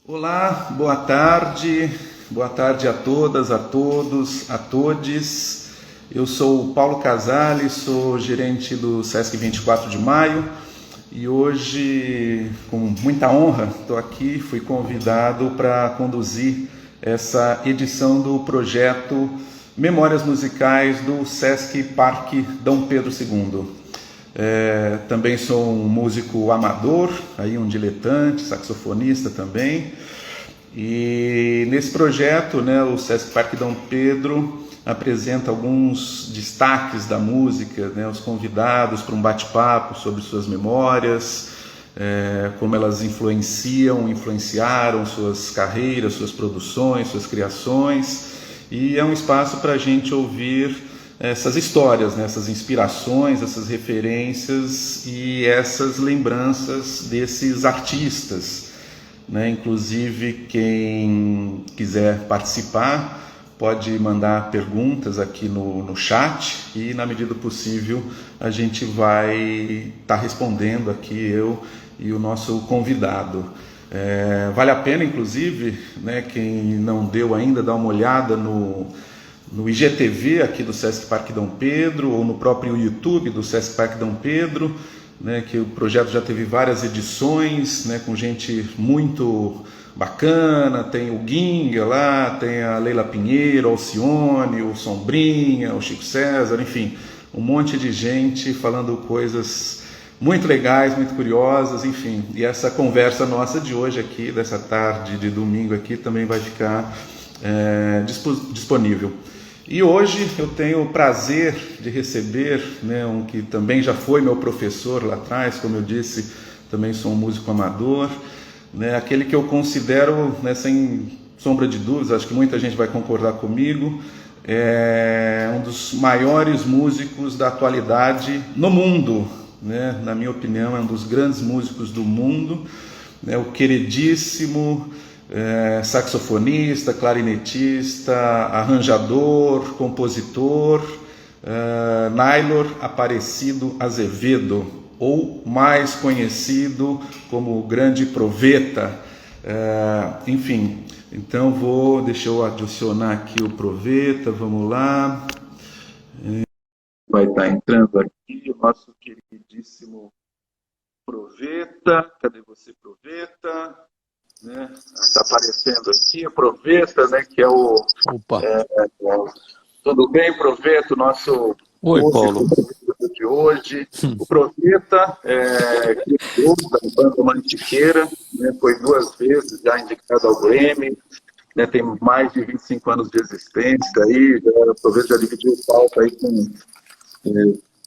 Olá, boa tarde a todas, a todos, a todes. Eu sou o Paulo Casale, sou gerente do Sesc 24 de Maio e hoje, com muita honra, estou aqui, fui convidado para conduzir essa edição do projeto Memórias Musicais do Sesc Parque Dom Pedro II. Também sou um músico amador, aí um diletante, saxofonista também. E nesse projeto, né, o Sesc Parque Dom Pedro apresenta alguns destaques da música, né, os convidados para um bate-papo sobre suas memórias, como elas influenciaram suas carreiras, suas produções, suas criações. E é um espaço para a gente ouvir essas histórias, né, essas inspirações, essas referências e essas lembranças desses artistas, né? Inclusive, quem quiser participar pode mandar perguntas aqui no chat e, na medida do possível, a gente vai estar respondendo aqui, eu e o nosso convidado. Vale a pena, inclusive, né, quem não deu ainda, dar uma olhada no IGTV aqui do Sesc Parque Dom Pedro ou no próprio YouTube do Sesc Parque Dom Pedro, né, que o projeto já teve várias edições, né, com gente muito bacana. Tem o Ginga lá, tem a Leila Pinheiro, o Alcione, o Sombrinha, o Chico César, enfim, um monte de gente falando coisas muito legais, muito curiosas, enfim. E essa conversa nossa de hoje aqui, dessa tarde de domingo aqui, também vai ficar disponível. E hoje eu tenho o prazer de receber, né, um que também já foi meu professor lá atrás, como eu disse, também sou um músico amador, né, aquele que eu considero, né, sem sombra de dúvidas, acho que muita gente vai concordar comigo, é um dos maiores músicos da atualidade no mundo, né, na minha opinião, é um dos grandes músicos do mundo, né, o queridíssimo saxofonista, clarinetista, arranjador, compositor, Naylor Aparecido Azevedo, ou mais conhecido como o Grande Proveta. Enfim, então deixa eu adicionar aqui o Proveta, vamos lá. Vai estar entrando aqui o nosso queridíssimo Proveta. Cadê você, Proveta? Né? Está aparecendo aqui, Proveta, né, que é o... Opa! Tudo bem, Proveta, o nosso Oi, músico Paulo. de hoje. O Proveta é criador da banda Mantiqueira, né, foi 2 vezes já indicado ao Grammy, né, tem mais de 25 anos de existência, aí, o Proveta já dividiu o palco aí com...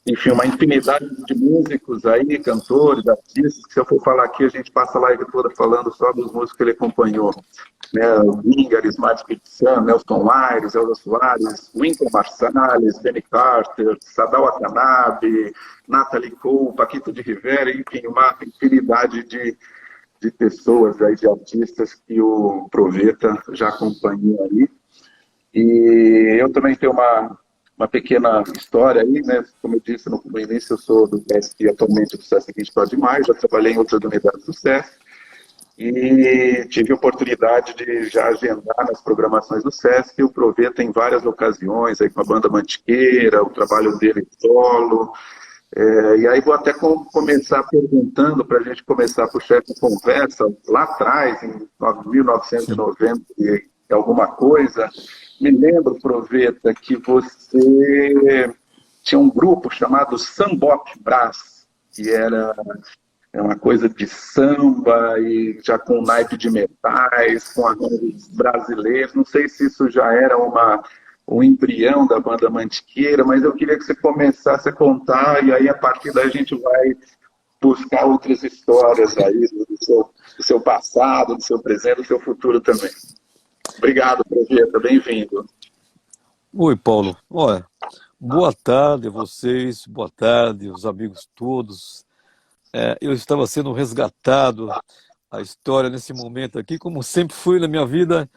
enfim, uma infinidade de músicos aí, cantores, artistas, que se eu for falar aqui, a gente passa a live toda falando só dos músicos que ele acompanhou. Né? O Ginga, Arismar Pizan, Nelson Aires, Elza Soares, Wynton Marsalis, Benny Carter, Sadao Watanabe, Natalie Cole, Paquito de Rivera, enfim, uma infinidade de pessoas aí, de artistas que o Proveta já acompanhou aí. E eu também tenho uma pequena história aí, né? Como eu disse no início, eu sou do SESC, atualmente do SESC 24 de Maio, já trabalhei em outras unidades do SESC e tive a oportunidade de já agendar nas programações do SESC o Proveta em várias ocasiões, aí com a banda Mantiqueira, o trabalho dele solo. E aí vou até começar perguntando, para a gente começar a puxar essa conversa, lá atrás, em 1990 e alguma coisa, me lembro, Proveta, que você tinha um grupo chamado Sambop Brás, que era uma coisa de samba e já com naipe de metais, com arranjos brasileiros. Não sei se isso já era um embrião da banda Mantiqueira, mas eu queria que você começasse a contar e aí a partir daí a gente vai buscar outras histórias aí do seu passado, do seu presente, do seu futuro também. Obrigado, Proveta, bem-vindo. Oi, Paulo. Olha, boa tarde a vocês, boa tarde os amigos todos. Eu estava sendo resgatado a história nesse momento aqui, como sempre foi na minha vida.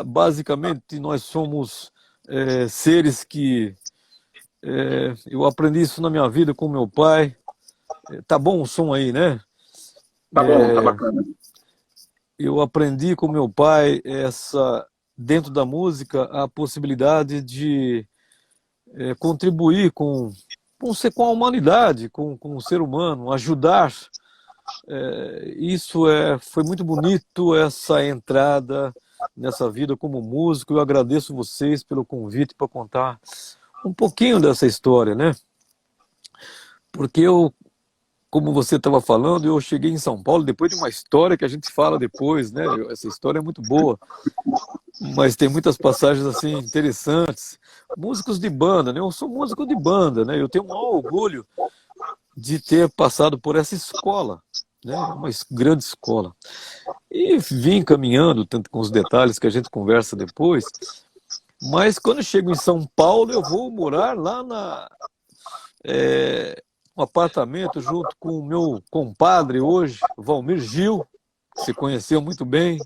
Basicamente, nós somos seres que... eu aprendi isso na minha vida com meu pai. Tá bom o som aí, né? Tá bom, tá bacana. eu aprendi com meu pai dentro da música, a possibilidade de contribuir com a humanidade, com o ser humano, ajudar. Foi muito bonito essa entrada nessa vida como músico. Eu agradeço vocês pelo convite para contar um pouquinho dessa história, né? Porque como você estava falando, eu cheguei em São Paulo depois de uma história que a gente fala depois, né? Essa história é muito boa, mas tem muitas passagens assim interessantes. Músicos de banda, né? Eu sou músico de banda, né? Eu tenho um maior orgulho de ter passado por essa escola, né? Uma grande escola. E vim caminhando, tanto com os detalhes que a gente conversa depois, mas quando eu chego em São Paulo, eu vou morar lá um apartamento junto com o meu compadre hoje, Valmir Gil, que se conheceu muito bem,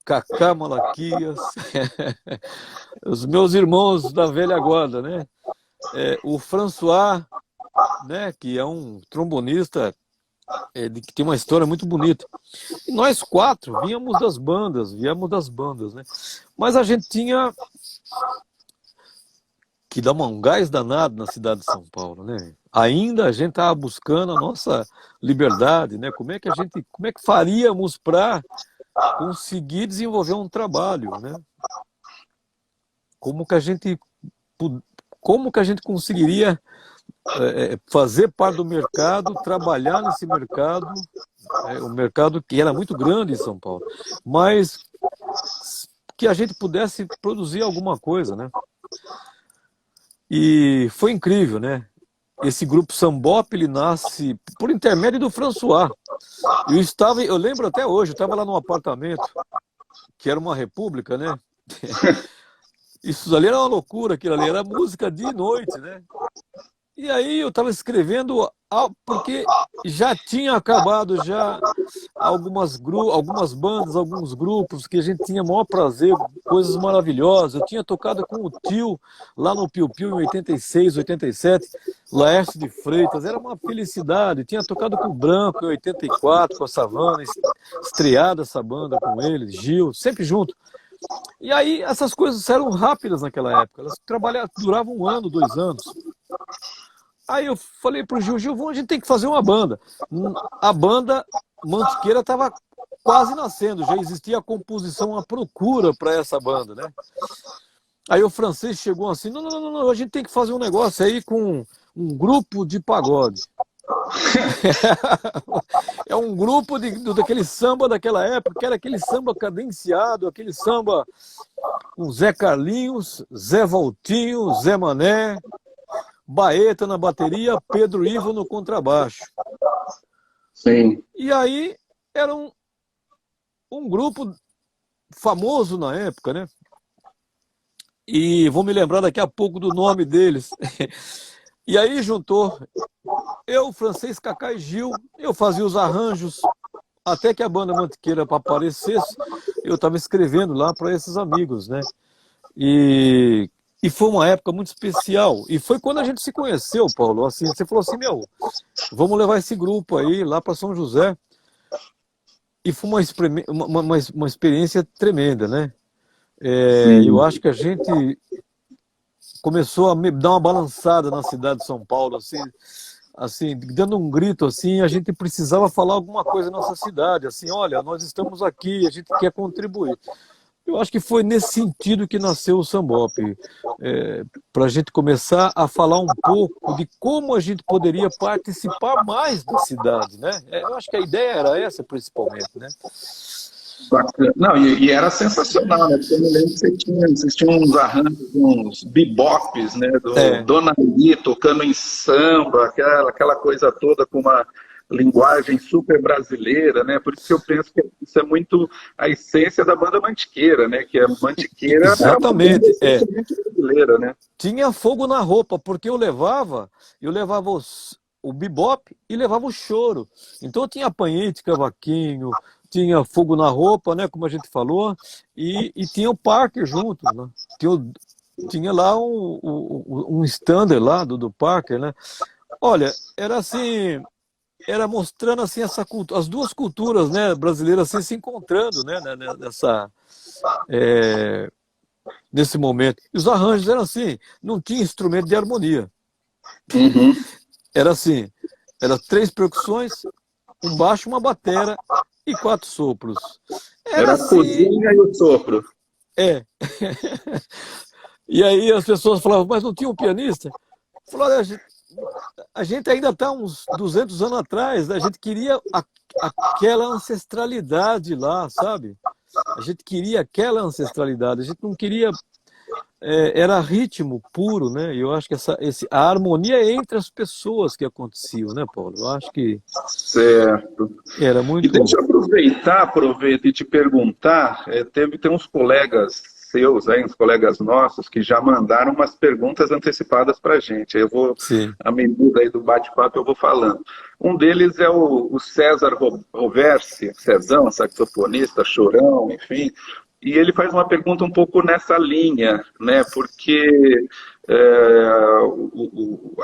Cacá Malaquias, os meus irmãos da velha guarda, né? O François, né, que é um trombonista que tem uma história muito bonita. E nós quatro viemos das bandas, né? Mas a gente tinha que dar um gás danado na cidade de São Paulo, né? Ainda a gente estava buscando a nossa liberdade, né? Como é que faríamos para conseguir desenvolver um trabalho, né? Como que a gente conseguiria fazer parte do mercado, trabalhar nesse mercado, o mercado que era muito grande em São Paulo, mas que a gente pudesse produzir alguma coisa, né? E foi incrível, né? Esse grupo Sambop, ele nasce por intermédio do François. Eu lembro até hoje, eu estava lá num apartamento, que era uma república, né? Isso ali era uma loucura, aquilo ali era música dia e noite, né? E aí eu estava escrevendo, porque já tinha acabado já algumas bandas, alguns grupos que a gente tinha maior prazer, coisas maravilhosas. Eu tinha tocado com o Tio lá no Piu Piu em 86, 87, Laércio de Freitas, era uma felicidade. Tinha tocado com o Branco em 84, com a Savana, estreada essa banda com ele, Gil, sempre junto. E aí essas coisas eram rápidas naquela época, elas duravam 1 ano, 2 anos. Aí eu falei pro Gil, a gente tem que fazer uma banda. A banda Mantiqueira estava quase nascendo, já existia a composição, a procura para essa banda, né? Aí o francês chegou assim, não, a gente tem que fazer um negócio aí com um grupo de pagode. É um grupo daquele samba daquela época, que era aquele samba cadenciado, aquele samba com Zé Carlinhos, Zé Valtinho, Zé Mané, Baeta na bateria, Pedro Ivo no contrabaixo. Sim. E aí era um grupo famoso na época, né? E vou me lembrar daqui a pouco do nome deles. E aí juntou eu, Francês, Cacá e Gil, eu fazia os arranjos, até que a banda Mantiqueira aparecesse, eu estava escrevendo lá para esses amigos, né? E foi uma época muito especial. E foi quando a gente se conheceu, Paulo. Assim, você falou assim, vamos levar esse grupo aí lá para São José. E foi uma experiência tremenda, né? Eu acho que a gente começou a dar uma balançada na cidade de São Paulo, assim, dando um grito, assim, a gente precisava falar alguma coisa na nossa cidade, assim, olha, nós estamos aqui, a gente quer contribuir. Eu acho que foi nesse sentido que nasceu o Sambop, para a gente começar a falar um pouco de como a gente poderia participar mais da cidade, né? Eu acho que a ideia era essa, principalmente, né? Bacana. Não, e era sensacional, né? Porque eu me lembro que vocês tinham uns arranjos, uns bebops, né? Dona Ali tocando em samba, aquela coisa toda com uma linguagem super brasileira, né? Por isso que eu penso que isso é muito a essência da banda Mantiqueira, né? Que a Mantiqueira exatamente, é uma banda brasileira, né? Tinha fogo na roupa, porque eu levava o bebop e levava o choro. Então eu tinha apanhete, cavaquinho, tinha fogo na roupa, né, como a gente falou, e tinha o Parker junto, né? Tinha lá um standard lá do Parker, né? Olha, era assim, era mostrando assim as duas culturas, né, brasileiras assim, se encontrando, né, é, nesse momento. E os arranjos eram assim, não tinha instrumento de harmonia. Uhum. Era assim, era 3 percussões, um baixo, uma batera e 4 sopros. Era Era a assim, cozinha e o sopro. é. E aí as pessoas falavam, mas não tinha um pianista? Falaram, a gente ainda está uns 200 anos atrás, né? A gente queria aquela ancestralidade lá, sabe? A gente queria aquela ancestralidade, a gente não queria. Era ritmo puro, né? E eu acho que a harmonia entre as pessoas que aconteciam, né, Paulo? Eu acho que Certo. era E deixa muito. eu aproveitar e te perguntar, tem uns colegas seus aí, uns colegas nossos, que já mandaram umas perguntas antecipadas para a gente. Eu vou, Sim. à medida aí do bate-papo, eu vou falando. Um deles é o César Roversi, Cezão, saxofonista, chorão, enfim. E ele faz uma pergunta um pouco nessa linha, né? Porque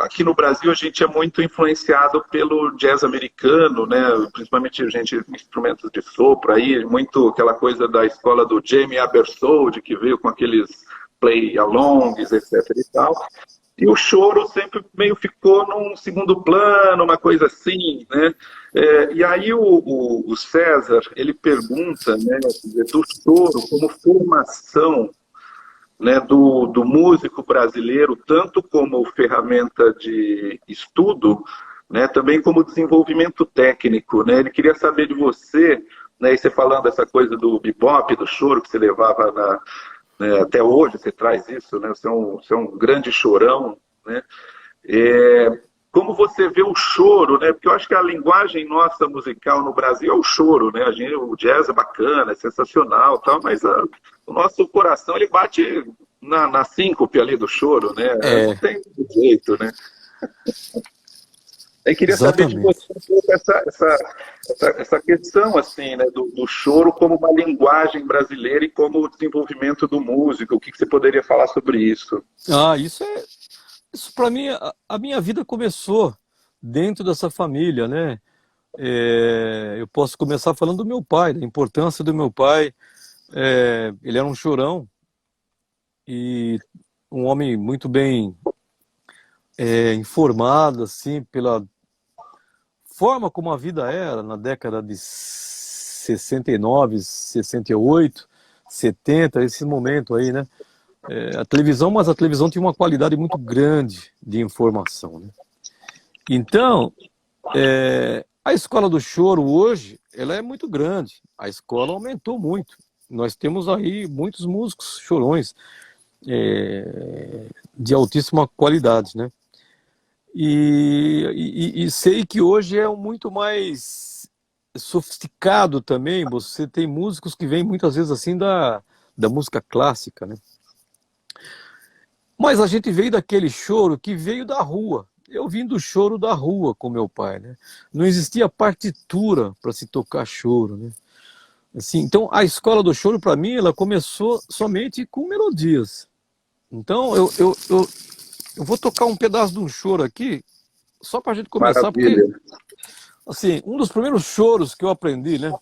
aqui no Brasil a gente é muito influenciado pelo jazz americano, né? Principalmente a gente instrumentos de sopro aí, muito aquela coisa da escola do Jamie Abersold, que veio com aqueles play-alongs, etc. e tal. E o choro sempre meio ficou num segundo plano, uma coisa assim, né? E aí o César, ele pergunta, né, do choro como formação, né, do músico brasileiro, tanto como ferramenta de estudo, né, também como desenvolvimento técnico. Né? Ele queria saber de você, né, e você falando essa coisa do bebop, do choro que você levava até hoje, você traz isso, né, você é um grande chorão, né? Como você vê o choro, né? Porque eu acho que a linguagem nossa musical no Brasil é o choro, né? O jazz é bacana, é sensacional, tal, mas o nosso coração ele bate na síncope ali do choro, né? Não É, tem jeito, né? Eu queria saber de você exatamente. um pouco essa questão assim, né, do choro como uma linguagem brasileira e como o desenvolvimento do músico. O que você poderia falar sobre isso? Ah, isso para mim, a minha vida começou dentro dessa família, né? Eu posso começar falando do meu pai, da importância do meu pai. Ele era um chorão e um homem muito bem informado, assim, pela forma como a vida era na década de 69, 68, 70, esse momento aí, né? A televisão, mas a televisão tinha uma qualidade muito grande de informação, né? Então, a escola do choro hoje, ela é muito grande. A escola aumentou muito. Nós temos aí muitos músicos chorões de altíssima qualidade, né? E sei que hoje é muito mais sofisticado também. Você tem músicos que vêm muitas vezes assim da música clássica, né? Mas a gente veio daquele choro que veio da rua. Eu vim do choro da rua com meu pai, né? Não existia partitura para se tocar choro, né? Assim, então a escola do choro para mim ela começou somente com melodias. Então eu vou tocar um pedaço de um choro aqui só para a gente começar, porque Maravilha. assim um dos primeiros choros que eu aprendi, né?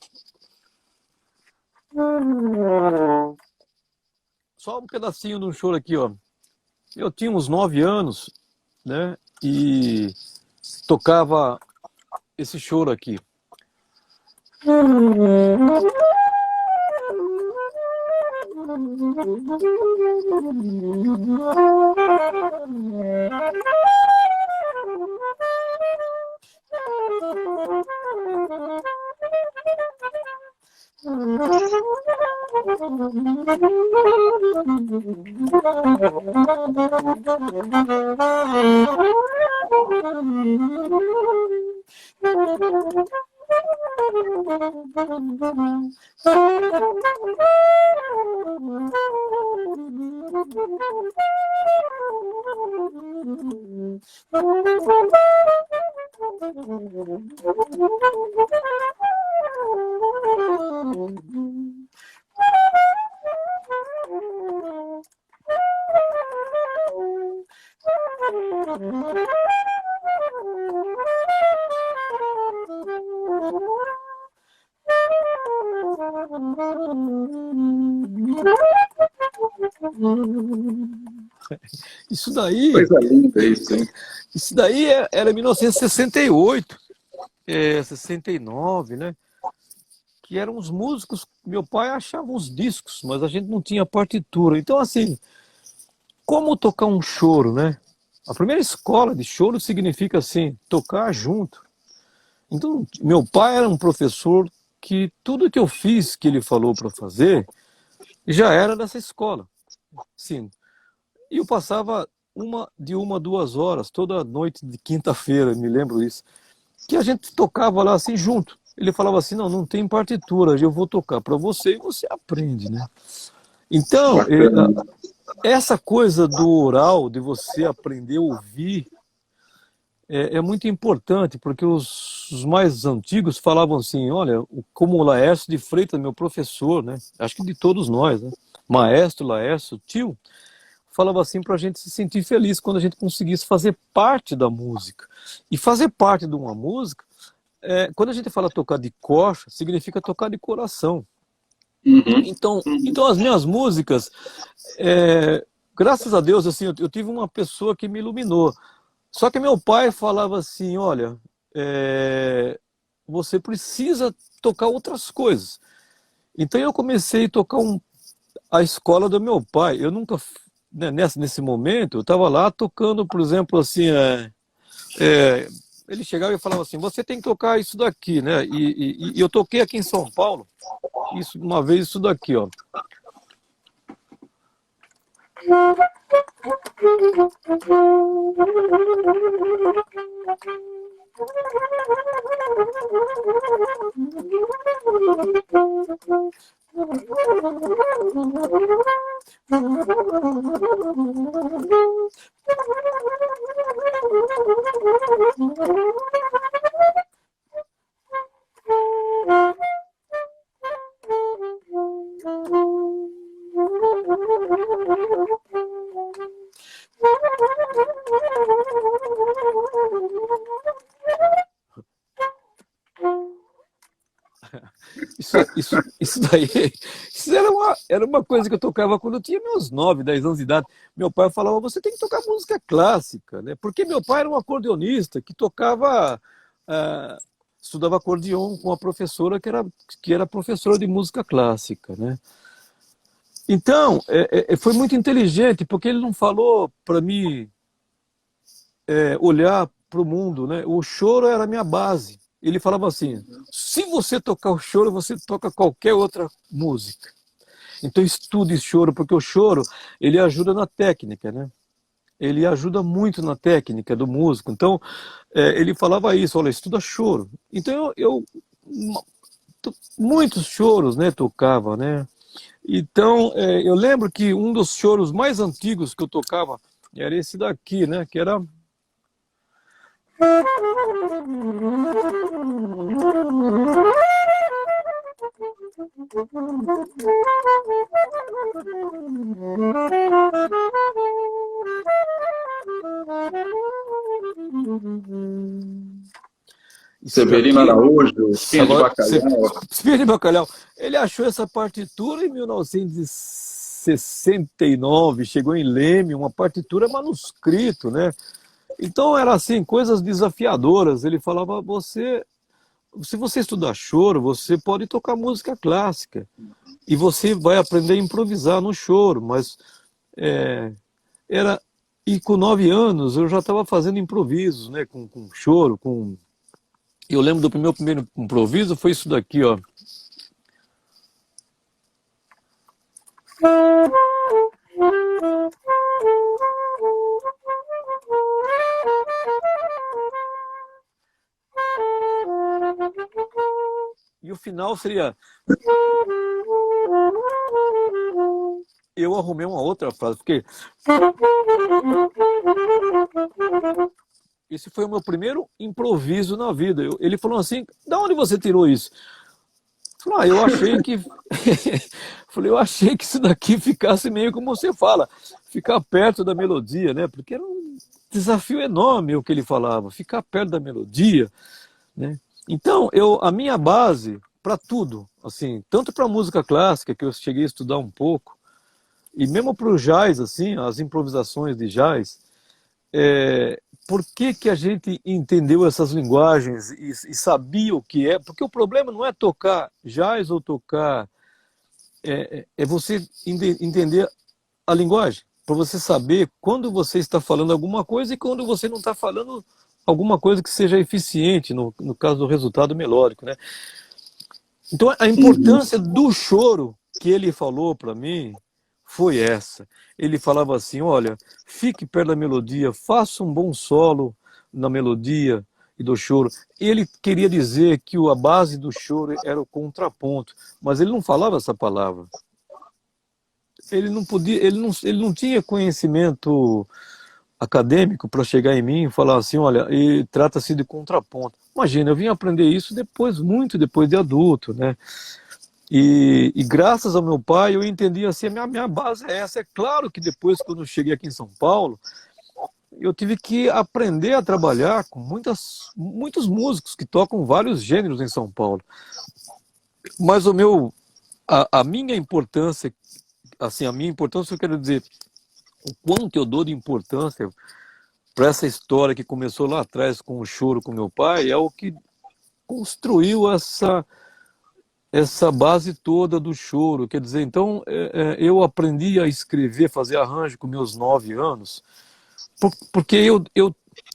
Só um pedacinho de um choro aqui, ó. Eu tinha uns 9 anos, né? E tocava esse choro aqui. Isso daí, Coisa linda isso, hein? isso daí era 1968, 69, né? Que eram os músicos, meu pai achava uns discos, mas a gente não tinha partitura. Então, assim, como tocar um choro, né? A primeira escola de choro significa, assim, tocar junto. Então, meu pai era um professor que tudo que eu fiz, que ele falou para fazer, já era dessa escola. Sim. E eu passava de uma a 2 horas, toda noite de quinta-feira, me lembro isso, que a gente tocava lá assim junto. Ele falava assim, não, não tem partitura, eu vou tocar para você e você aprende, né? Então, Bacana. essa coisa do oral, de você aprender a ouvir, é muito importante, porque os mais antigos falavam assim, olha, como o Laércio de Freitas, meu professor, né? Acho que de todos nós, né? Maestro, Laércio, tio, falava assim para a gente se sentir feliz quando a gente conseguisse fazer parte da música. E fazer parte de uma música, quando a gente fala tocar de coxa, significa tocar de coração. Uhum. Então as minhas músicas, graças a Deus, assim, eu tive uma pessoa que me iluminou. Só que meu pai falava assim, olha, você precisa tocar outras coisas. Então eu comecei a tocar a escola do meu pai. Eu nunca, né, nesse momento, eu estava lá tocando, por exemplo, assim, ele chegava e falava assim, você tem que tocar isso daqui, né? E eu toquei aqui em São Paulo, uma vez isso daqui, ó. Isso daí, isso era uma coisa que eu tocava quando eu tinha meus 9, 10 anos de idade. Meu pai falava, você tem que tocar música clássica, né? Porque meu pai era um acordeonista que tocava, estudava acordeon com a professora que era professora de música clássica, né? Então, foi muito inteligente, porque ele não falou para mim olhar para o mundo, né? O choro era a minha base. Ele falava assim, se você tocar o choro, você toca qualquer outra música. Então estude choro, porque o choro, ele ajuda na técnica, né? Ele ajuda muito na técnica do músico. Então, ele falava isso, olha, estuda choro. Então muitos choros, né, tocava, né? Então, eu lembro que um dos choros mais antigos que eu tocava era esse daqui, né? Que era... Severino Araújo, Espinha de Bacalhau. Espinha de Bacalhau. Ele achou essa partitura em 1969, chegou em Leme, uma partitura manuscrito, né? Então era assim, coisas desafiadoras. Ele falava, se você estudar choro, você pode tocar música clássica e você vai aprender a improvisar no choro, mas e com 9 anos eu já estava fazendo improvisos, né, com choro, eu lembro do meu primeiro improviso, foi isso daqui, ó. E o final seria... Eu arrumei uma outra frase, porque... Esse foi o meu primeiro improviso na vida. Ele falou assim, de onde você tirou isso? Eu achei que... eu achei que isso daqui ficasse meio como você fala, ficar perto da melodia, né? Porque era um desafio enorme o que ele falava, ficar perto da melodia, né? Então, a minha base, para tudo, assim, tanto para música clássica, que eu cheguei a estudar um pouco, e mesmo para o jazz, assim, as improvisações de jazz, por que que a gente entendeu essas linguagens e sabia o que é? Porque o problema não é tocar jazz ou tocar, é você entender a linguagem, para você saber quando você está falando alguma coisa e quando você não está falando alguma coisa que seja eficiente, no caso do resultado melódico, né? Então, a Uhum. importância do choro que ele falou para mim foi essa. Ele falava assim: olha, fique perto da melodia, faça um bom solo na melodia e do choro. Ele queria dizer que a base do choro era o contraponto, mas ele não falava essa palavra. Ele não podia, ele não tinha conhecimento acadêmico para chegar em mim e falar assim: olha, e trata-se de contraponto. Imagina, eu vim aprender isso depois, muito depois de adulto, né? E graças ao meu pai eu entendi assim, a minha base é essa. É claro que depois, quando eu cheguei aqui em São Paulo, eu tive que aprender a trabalhar com muitos músicos que tocam vários gêneros em São Paulo. Mas a minha importância, assim, a minha importância, eu quero dizer, o quanto eu dou de importância para essa história que começou lá atrás com o choro com meu pai, é o que construiu essa base toda do choro. Quer dizer, então, eu aprendi a escrever, fazer arranjo com meus 9 anos, porque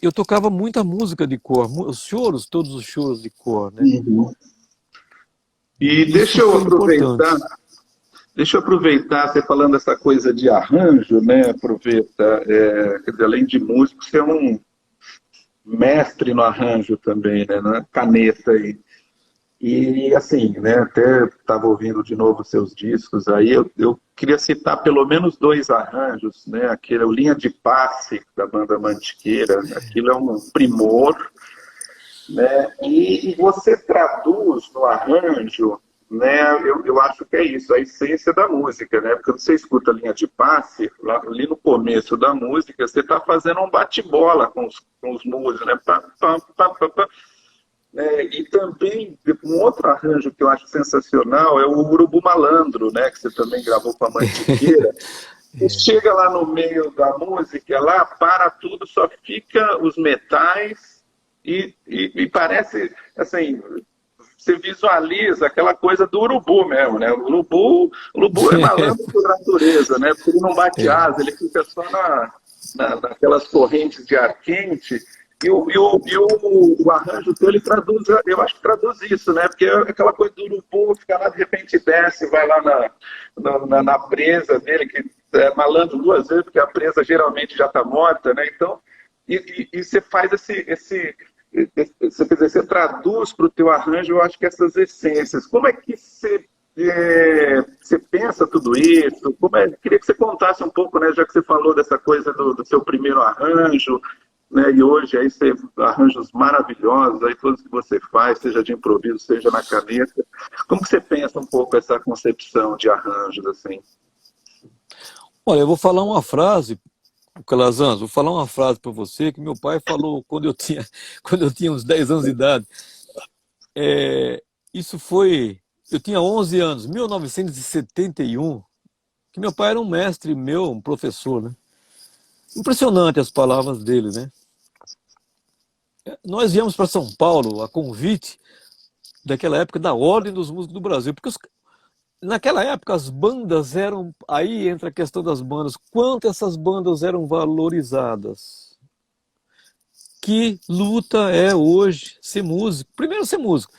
eu tocava muita música de cor, os choros, todos os choros de cor, né? Uhum. E Isso foi importante. deixa eu aproveitar, você falando essa coisa de arranjo, né? Aproveita, quer dizer, além de músico, você é um mestre no arranjo também, né? Na caneta aí. E assim, né, até estava ouvindo de novo seus discos aí, eu queria citar pelo menos dois arranjos, né? Aquele, o Linha de Passe, da banda Mantiqueira, aquilo é um primor, né? E você traduz no arranjo, né? Eu acho que é isso, a essência da música, né? Porque quando você escuta a Linha de Passe, lá, ali no começo da música, você está fazendo um bate-bola com os músicos, né? Pá, pá, pá, pá, pá. E também, um outro arranjo que eu acho sensacional é o Urubu Malandro, né, que você também gravou com a Mantiqueira. Você chega lá no meio da música, lá para tudo, só fica os metais e parece, assim, você visualiza aquela coisa do urubu mesmo, né? O urubu é malandro por natureza, né? Porque ele não bate asa, ele fica só naquelas correntes de ar quente. E o arranjo teu, ele traduz, eu acho que traduz isso, né? Porque é aquela coisa do urubu, fica lá, de repente desce, vai lá na presa dele, que é malandro duas vezes, porque a presa geralmente já está morta, né? Então, e você faz você, quer dizer, você traduz para o teu arranjo, eu acho que essas essências. Como é que você pensa tudo isso? Queria que você contasse um pouco, né? Já que você falou dessa coisa do seu primeiro arranjo, né? E hoje aí você arranjos maravilhosos, aí todos que você faz, seja de improviso, seja na caneta. Como que você pensa um pouco essa concepção de arranjos assim? Olha, eu vou falar uma frase, Calazans, vou falar uma frase para você que meu pai falou quando eu tinha, quando eu tinha uns 10 anos de idade. Isso foi, eu tinha 11 anos, 1971, que meu pai era um mestre meu, um professor, né? Impressionante as palavras dele, né? Nós viemos para São Paulo a convite daquela época da Ordem dos Músicos do Brasil, porque naquela época as bandas eram, aí entra a questão das bandas, quanto essas bandas eram valorizadas. Que luta é hoje ser músico? Primeiro ser músico.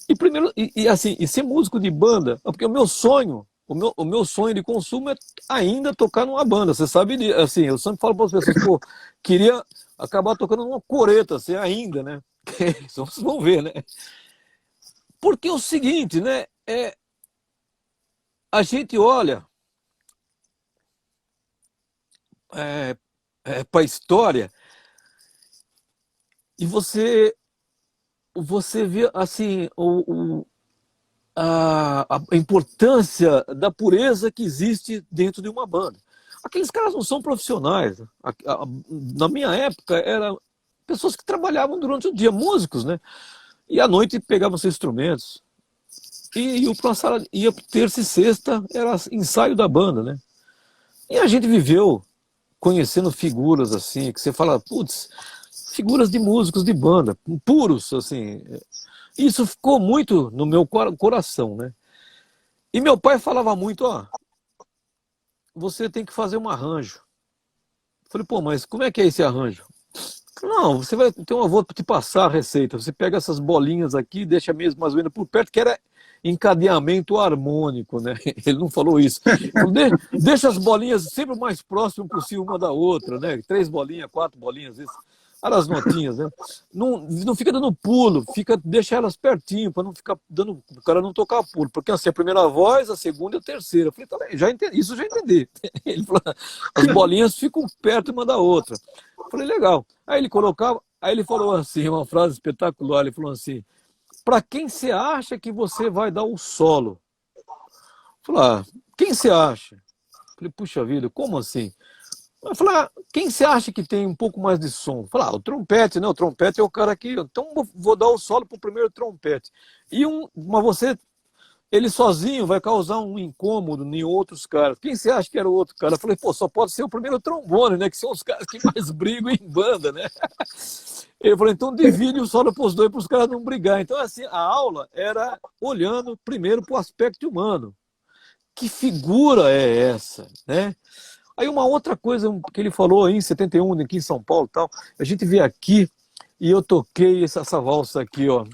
E ser músico de banda, porque o meu sonho de consumo é ainda tocar numa banda. Você sabe, assim, eu sempre falo para as pessoas, pô, queria acabar tocando numa coreta, assim, ainda, né? Só vocês vão ver, né? Porque é o seguinte, né? A gente olha para a história e você vê assim a importância da pureza que existe dentro de uma banda. Aqueles caras não são profissionais. Na minha época, eram pessoas que trabalhavam durante o dia, músicos, né? E à noite pegavam seus instrumentos. e ia para uma sala, ia terça e sexta, era ensaio da banda, né? E a gente viveu conhecendo figuras assim, que você fala, putz, figuras de músicos de banda, puros, assim. Isso ficou muito no meu coração, né? E meu pai falava muito, ó, você tem que fazer um arranjo. Eu falei, pô, mas como é que é esse arranjo? Não, você vai ter uma, vou te passar a receita. Você pega essas bolinhas aqui, deixa mesmo mais ou menos por perto, que era encadeamento harmônico, né? Ele não falou isso. Então, deixa as bolinhas sempre o mais próximo possível uma da outra, né? 3 bolinhas, 4 bolinhas, às vezes. Olha as notinhas, né? Não fica dando pulo, deixa elas pertinho, para não ficar dando, o cara não tocar pulo, porque assim, a primeira voz, a segunda e a terceira. Eu falei, tá bem, já entendi, isso eu já entendi. Ele falou, as bolinhas ficam perto uma da outra. Eu falei, legal. Aí ele colocava, aí ele falou assim, uma frase espetacular, ele falou assim, para quem você acha que você vai dar o solo? Eu falei, quem você acha? Eu falei, puxa vida, como assim? Eu falei, quem você acha que tem um pouco mais de som? Eu falei, o trompete, né? O trompete é o cara aqui, então vou dar o solo pro primeiro trompete. Mas você, ele sozinho vai causar um incômodo em outros caras. Quem você acha que era o outro cara? Eu falei, pô, só pode ser o primeiro trombone, né? Que são os caras que mais brigam em banda, né? Ele falou, então divide o solo para os dois, para os caras não brigar. Então, assim, a aula era olhando primeiro para o aspecto humano. Que figura é essa, né? Aí uma outra coisa que ele falou aí em 71, aqui em São Paulo e tal, a gente veio aqui e eu toquei essa valsa aqui, ó.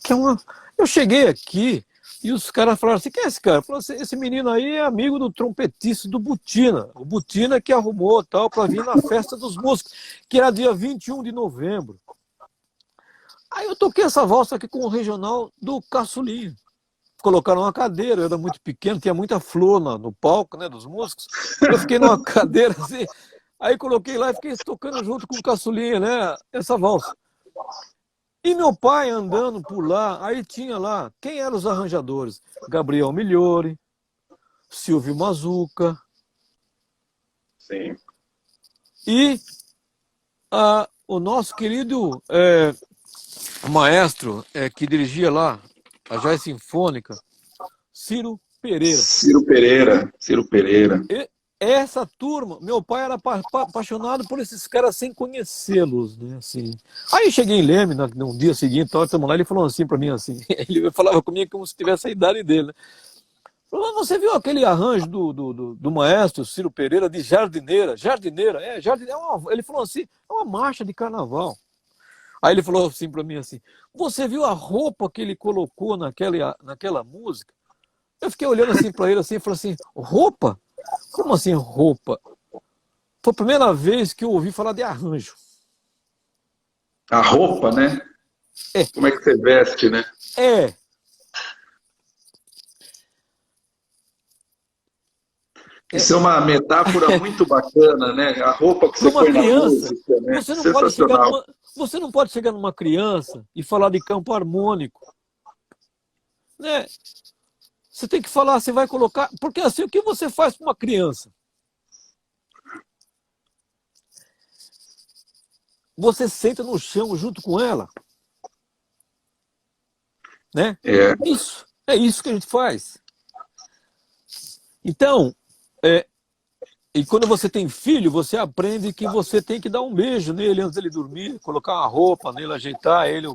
Que é uma... Eu cheguei aqui e os caras falaram assim, quem é esse cara? Falou assim, esse menino aí é amigo do trompetista do Butina. O Butina que arrumou tal para vir na festa dos músicos, que era dia 21 de novembro. Aí eu toquei essa valsa aqui com o regional do Caçulinha. Colocaram uma cadeira, eu era muito pequeno, tinha muita flor no palco, né, dos músicos. Eu fiquei numa cadeira assim, aí coloquei lá e fiquei tocando junto com o Caçulinha, né, essa valsa. E meu pai andando por lá, aí tinha lá, quem eram os arranjadores? Gabriel Migliori, Silvio Mazuca. Sim. E o nosso querido maestro que dirigia lá a Jazz Sinfônica, Ciro Pereira. Ciro Pereira. E essa turma, meu pai era apaixonado por esses caras sem conhecê-los, né, assim. Aí cheguei em Leme no dia seguinte, estamos lá, ele falou assim para mim assim, ele falava comigo como se tivesse a idade dele, né? Falou, você viu aquele arranjo do maestro Ciro Pereira de Jardineira? Jardineira, ele falou assim, é uma marcha de carnaval. Aí ele falou assim para mim assim, você viu a roupa que ele colocou naquela música? Eu fiquei olhando assim para ele assim, e falei assim, roupa? Como assim roupa? Foi a primeira vez que eu ouvi falar de arranjo. A roupa, né? É. Como é que você veste, né? É. Isso é uma metáfora muito bacana, né? A roupa que você põe na música, né? Você não pode chegar numa criança e falar de campo harmônico, né? Você tem que falar, você vai colocar... Porque assim, o que você faz para uma criança? Você senta no chão junto com ela. Né? É isso que a gente faz. Então, e quando você tem filho, você aprende que você tem que dar um beijo nele antes dele dormir, colocar uma roupa nele, ajeitar ele.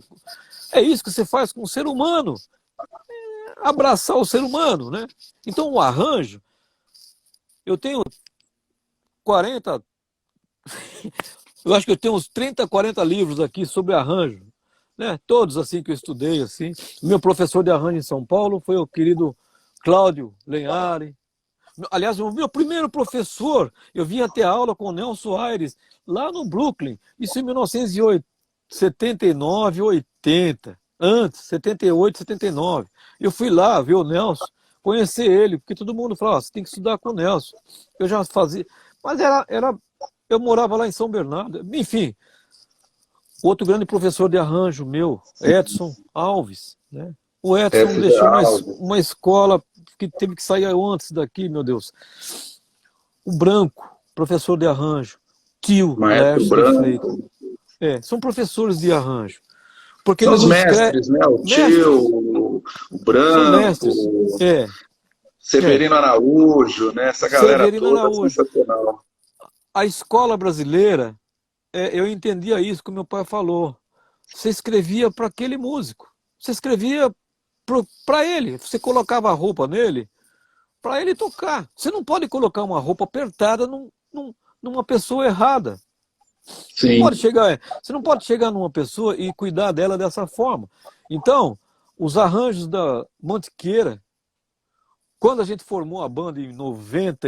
É isso que você faz com o ser humano. Abraçar o ser humano, né? Então o arranjo, eu tenho 40, eu acho que eu tenho uns 30, 40 livros aqui sobre arranjo, né? Todos assim que eu estudei assim. Meu professor de arranjo em São Paulo foi o querido Cláudio Lenhari. Aliás, o meu primeiro professor, eu vim até aula com o Nelson Aires lá no Brooklyn, isso em 1980 79, 80, antes, 78, 79. Eu fui lá ver o Nelson, conhecer ele, porque todo mundo fala, você tem que estudar com o Nelson. Eu já fazia, mas eu morava lá em São Bernardo. Enfim, outro grande professor de arranjo meu, Edson Alves, né? O Edson deixou uma escola que teve que sair antes daqui, meu Deus. O Branco, professor de arranjo, tio Maestro Laércio de Branco. Freitas. São professores de arranjo. Porque São eles os não mestres, né? O tio, o são Branco, mestres. Severino Araújo, né? Essa galera Severino toda Araújo. sensacional. A escola brasileira, eu entendia isso que o meu pai falou. Você escrevia para aquele músico. Você escrevia para ele. Você colocava a roupa nele para ele tocar. Você não pode colocar uma roupa apertada numa pessoa errada. Sim. Você não pode chegar numa pessoa e cuidar dela dessa forma. Então, os arranjos da Mantiqueira, quando a gente formou a banda em 90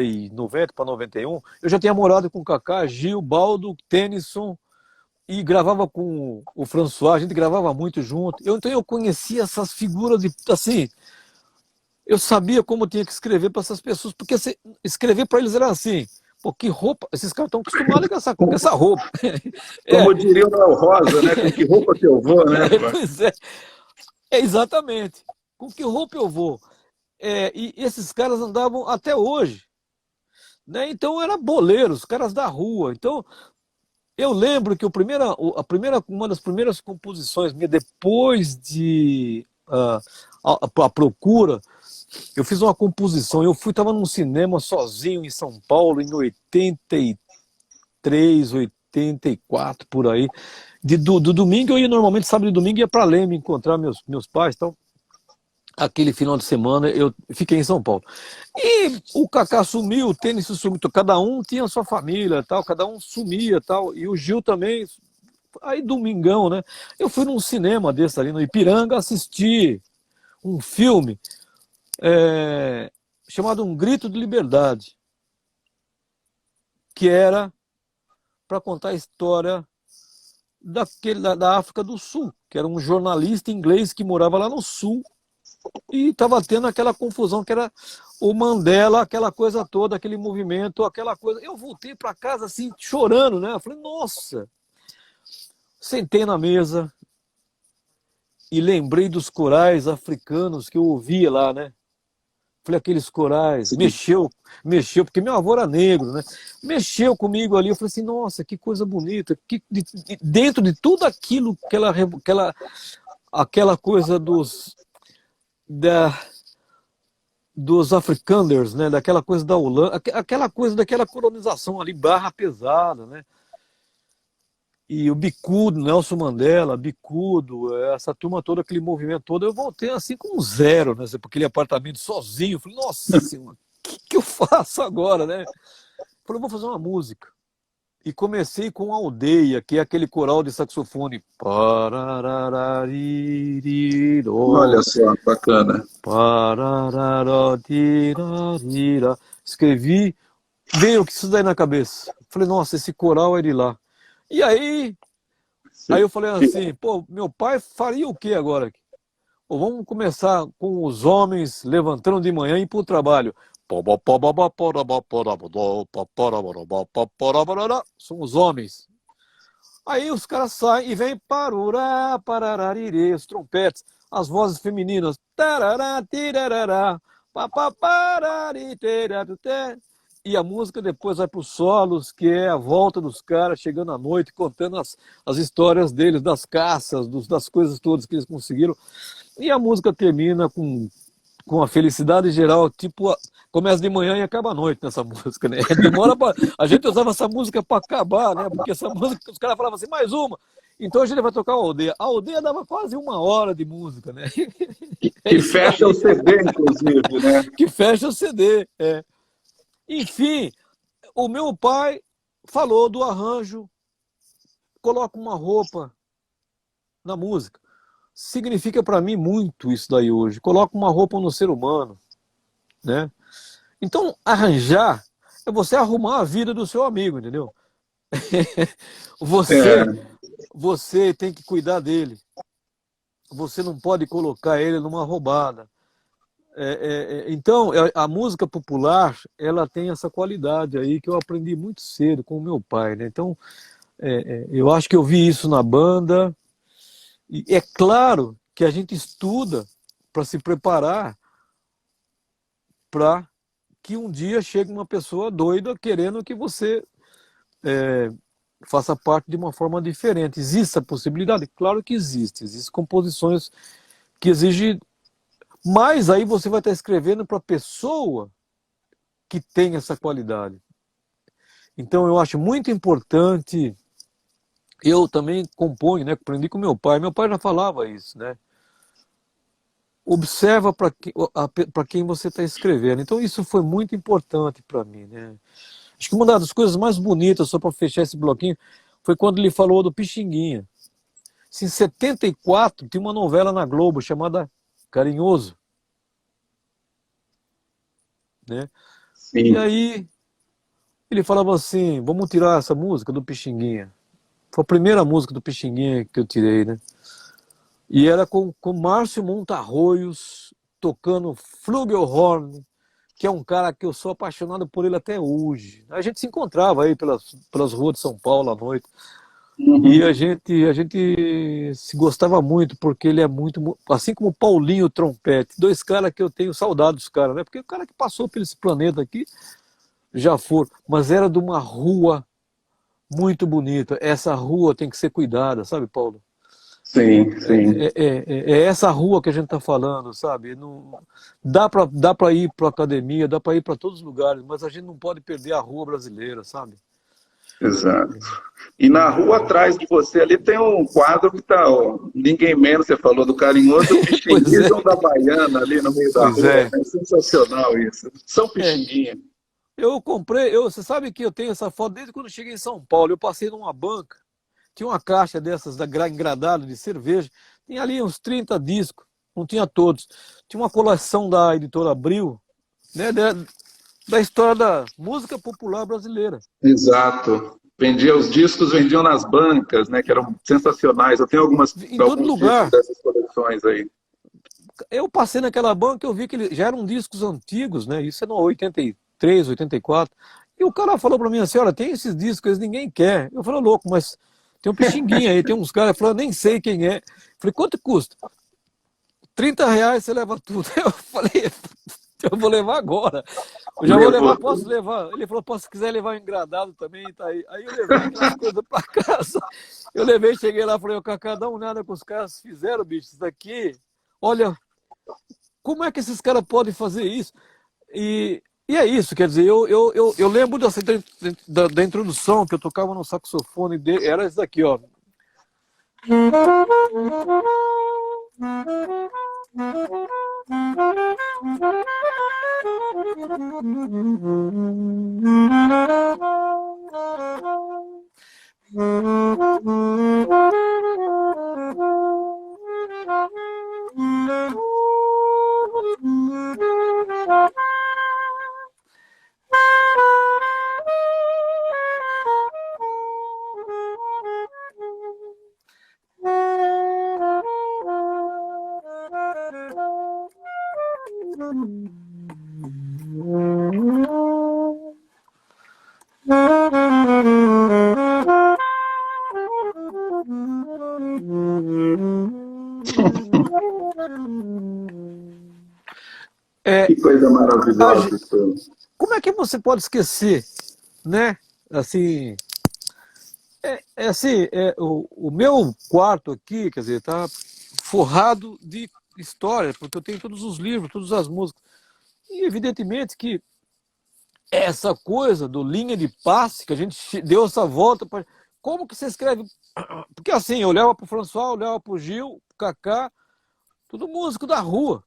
para 91, eu já tinha morado com o Kaká, Gil, Baldo, Tennyson, e gravava com o François, a gente gravava muito junto. Então eu conhecia essas figuras, assim, eu sabia como eu tinha que escrever para essas pessoas, porque escrever para eles era assim, pô, que roupa, esses caras estão acostumados com essa roupa. Como diria o Noel Rosa, né? Com que roupa que eu vou, né? Pois é, exatamente. Com que roupa eu vou? E esses caras andavam até hoje, né? Então era boleiro, os caras da rua. Então eu lembro que uma das primeiras composições minha depois de a procura, eu fiz uma composição. Estava num cinema sozinho em São Paulo em 83, 84 por aí. Do domingo eu ia normalmente, sábado e domingo ia para Leme encontrar meus pais, então aquele final de semana eu fiquei em São Paulo. E o Kaká sumiu, o Tênis sumiu, cada um tinha sua família, tal, cada um sumia, tal, e o Gil também. Aí domingão, né? Eu fui num cinema desse ali no Ipiranga assistir um filme chamado Um Grito de Liberdade, que era para contar a história da África do Sul, que era um jornalista inglês que morava lá no Sul, e estava tendo aquela confusão que era o Mandela, aquela coisa toda, aquele movimento, aquela coisa. Eu voltei para casa assim, chorando, né? Eu falei, nossa! Sentei na mesa e lembrei dos corais africanos que eu ouvia lá, né? Falei, aqueles corais, mexeu, porque meu avô era negro, né? Mexeu comigo ali, eu falei assim, nossa, que coisa bonita. Dentro de tudo aquilo, aquela coisa dos afrikaners, né? Daquela coisa da Holanda, aquela coisa daquela colonização ali, barra pesada, né? E o Bicudo, Nelson Mandela, Bicudo, essa turma toda, aquele movimento todo, eu voltei assim com zero, né? Para aquele apartamento sozinho. Eu falei, nossa senhora, o que eu faço agora, né? Eu falei, vou fazer uma música. E comecei com Aldeia, que é aquele coral de saxofone. Olha só, bacana. Escrevi, veio que isso daí na cabeça. Falei, nossa, esse coral é de lá. E aí eu falei assim, pô, meu pai faria o que agora? Pô, vamos começar com os homens levantando de manhã e ir para o trabalho. São os homens. Aí os caras saem e vêm parurá, parararirê, os trompetes, as vozes femininas. Tarará, tirarará, e a música depois vai para os solos, que é a volta dos caras chegando à noite, contando as histórias deles, das caças, das coisas todas que eles conseguiram. E a música termina com a felicidade geral, tipo, começa de manhã e acaba à noite nessa música, né? A gente usava essa música para acabar, né? Porque essa música, os caras falavam assim, mais uma. Então a gente vai tocar a Aldeia. A Aldeia dava quase 1 hora de música, né? Que fecha o CD, inclusive, né? Que fecha o CD, Enfim, o meu pai falou do arranjo, coloca uma roupa na música. Significa para mim muito isso daí hoje. Coloca uma roupa no ser humano, né? Então, arranjar é você arrumar a vida do seu amigo, entendeu? Você, É, você tem que cuidar dele. Você não pode colocar ele numa roubada. Então, a música popular, ela tem essa qualidade aí que eu aprendi muito cedo com o meu pai, né? Então, eu acho que eu vi isso na banda. E é claro que a gente estuda para se preparar para que um dia chegue uma pessoa doida querendo que você faça parte de uma forma diferente. Existe a possibilidade? Claro que existe. Existem composições que exigem, mas aí você vai estar escrevendo para a pessoa que tem essa qualidade. Então eu acho muito importante. Eu também componho, né? Aprendi com meu pai. Meu pai já falava isso, né? Observa para quem você está escrevendo. Então isso foi muito importante para mim, né? Acho que uma das coisas mais bonitas, só para fechar esse bloquinho, foi quando ele falou do Pixinguinha. Em 74, tinha uma novela na Globo chamada Carinhoso, né? E sim. aí ele falava assim, vamos tirar essa música do Pixinguinha. Foi a primeira música do Pixinguinha que eu tirei, né? E era com Márcio Montarroios tocando Flugelhorn, que é um cara que eu sou apaixonado por ele até hoje. A gente se encontrava aí pelas ruas de São Paulo à noite. E Uhum. a gente se gostava muito, porque ele é muito. Assim como o Paulinho Trompete, dois caras que eu tenho saudade dos caras, né? Porque o cara que passou por esse planeta aqui já foram. Mas era de uma rua muito bonita. Essa rua tem que ser cuidada, sabe, Paulo? Sim, sim. É essa rua que a gente está falando, sabe? Não, dá para ir para a academia, dá para ir para todos os lugares, mas a gente não pode perder a rua brasileira, sabe? Exato. E na rua atrás de você ali tem um quadro que tá, ó, ninguém menos, você falou do Carinhoso, o Pois é, Pixinguinha da Baiana ali no meio da pois rua. é. É sensacional isso. São É, Pixinguinha. eu comprei, você sabe que eu tenho essa foto desde quando eu cheguei em São Paulo. Eu passei numa banca, tinha uma caixa dessas engradada de cerveja, tinha ali uns 30 discos, não tinha todos. Tinha uma coleção da editora Abril, né, da história da música popular brasileira. Exato. Vendia os discos, vendiam nas bancas, né, que eram sensacionais. Eu tenho Em todo alguns discos lugar. dessas coleções aí. Eu passei naquela banca, eu vi que já eram discos antigos, né? Isso é no 83, 84. E o cara falou pra mim assim, olha, tem esses discos, eles ninguém quer. Eu falei, louco, mas tem um Pixinguinha aí, tem uns caras, falou, nem sei quem é. Eu falei, quanto custa? R$ 30 você leva tudo. Eu falei, eu vou levar agora. Eu já vou Levou levar, posso tudo. levar? Ele falou, se quiser levar um engradado também, tá aí. Aí eu levei aquelas coisas pra casa. Eu levei, cheguei lá, falei, ô Cacá, dá uma olhada que os caras fizeram, bicho, isso daqui. Olha, como é que esses caras podem fazer isso? E é isso, quer dizer, eu lembro da introdução que eu tocava no saxofone dele, era isso daqui, ó. É, Que coisa a maravilhosa isso. como é que você pode esquecer, né? Assim, assim, o meu quarto aqui, quer dizer, tá forrado de histórias, porque eu tenho todos os livros, todas as músicas. E evidentemente que essa coisa do linha de passe, que a gente deu essa volta para. Como que você escreve? Porque assim, eu olhava para o François, olhava para o Gil, para o Kaká, tudo músico da rua.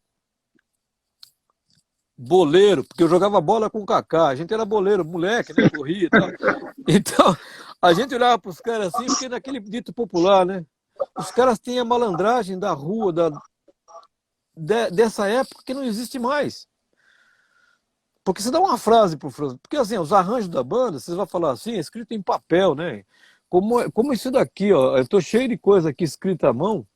Boleiro, porque eu jogava bola com o Kaká, a gente era boleiro, moleque, né? Corria e tal. Então, a gente olhava para os caras assim, porque naquele dito popular, né? Os caras têm a malandragem da rua, dessa época que não existe mais. Porque você dá uma frase pro Franz, porque assim, os arranjos da banda, vocês vão falar assim, é escrito em papel, né? Como isso daqui, ó, eu tô cheio de coisa aqui escrita à mão.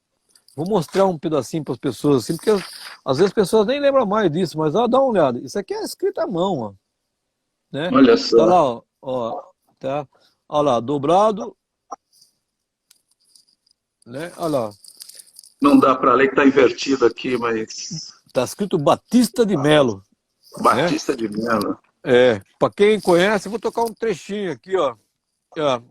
Vou mostrar um pedacinho para as pessoas assim, porque às vezes as pessoas nem lembram mais disso, mas ó, dá uma olhada. Isso aqui é escrito à mão, ó, né? Olha Tá só. lá, ó, tá? Olha lá, dobrado, né? Olha lá, Não dá para ler que está invertido aqui, mas tá escrito Batista de Melo, né? Batista de Mello. Para quem conhece, eu vou tocar um trechinho aqui, ó. Ó.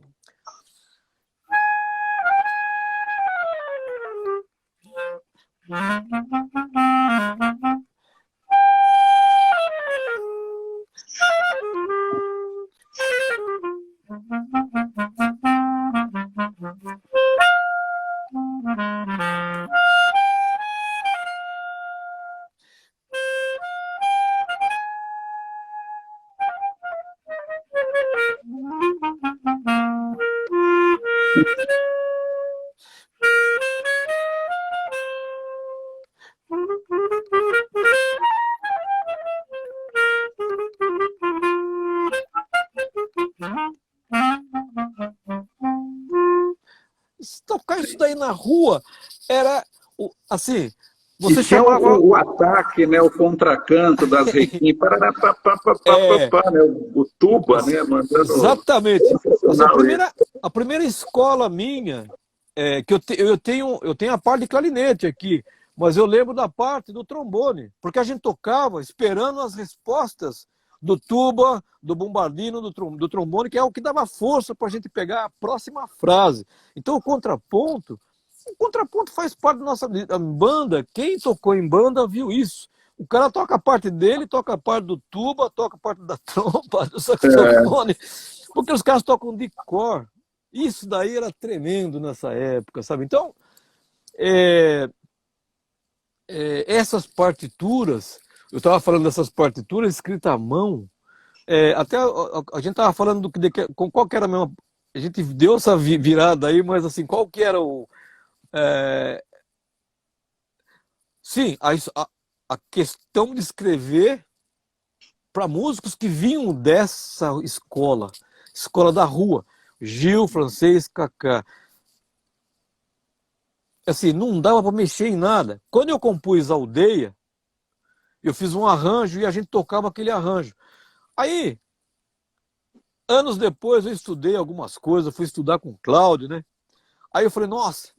Tocar isso daí na rua era assim, E você tinha chamava o ataque, né, o contracanto das requintas, parará, pá, pá, pá, pá, pá, é, pá, né, o tuba, né, mandando exatamente. Assim, sensacional isso. a primeira escola minha, que eu tenho a parte de clarinete aqui, mas eu lembro da parte do trombone, porque a gente tocava esperando as respostas do tuba, do bombardino, do trombone, que é o que dava força para a gente pegar a próxima frase. Então o contraponto faz parte da nossa banda. Quem tocou em banda viu isso. O cara toca a parte dele, toca a parte do tuba, toca a parte da trompa, do É, saxofone, porque os caras tocam de cor. Isso daí era tremendo nessa época, sabe? Então, é, essas partituras, eu estava falando dessas partituras escritas à mão, até a gente estava falando com qual que era a mesma. A gente deu essa virada aí, mas assim, qual que era o. É, sim, a questão de escrever para músicos que vinham dessa escola da rua, Gil, Francês, Cacá. Assim, não dava para mexer em nada. Quando eu compus Aldeia, eu fiz um arranjo e a gente tocava aquele arranjo. Aí, anos depois, eu estudei algumas coisas, fui estudar com o Cláudio, né? Aí eu falei, nossa,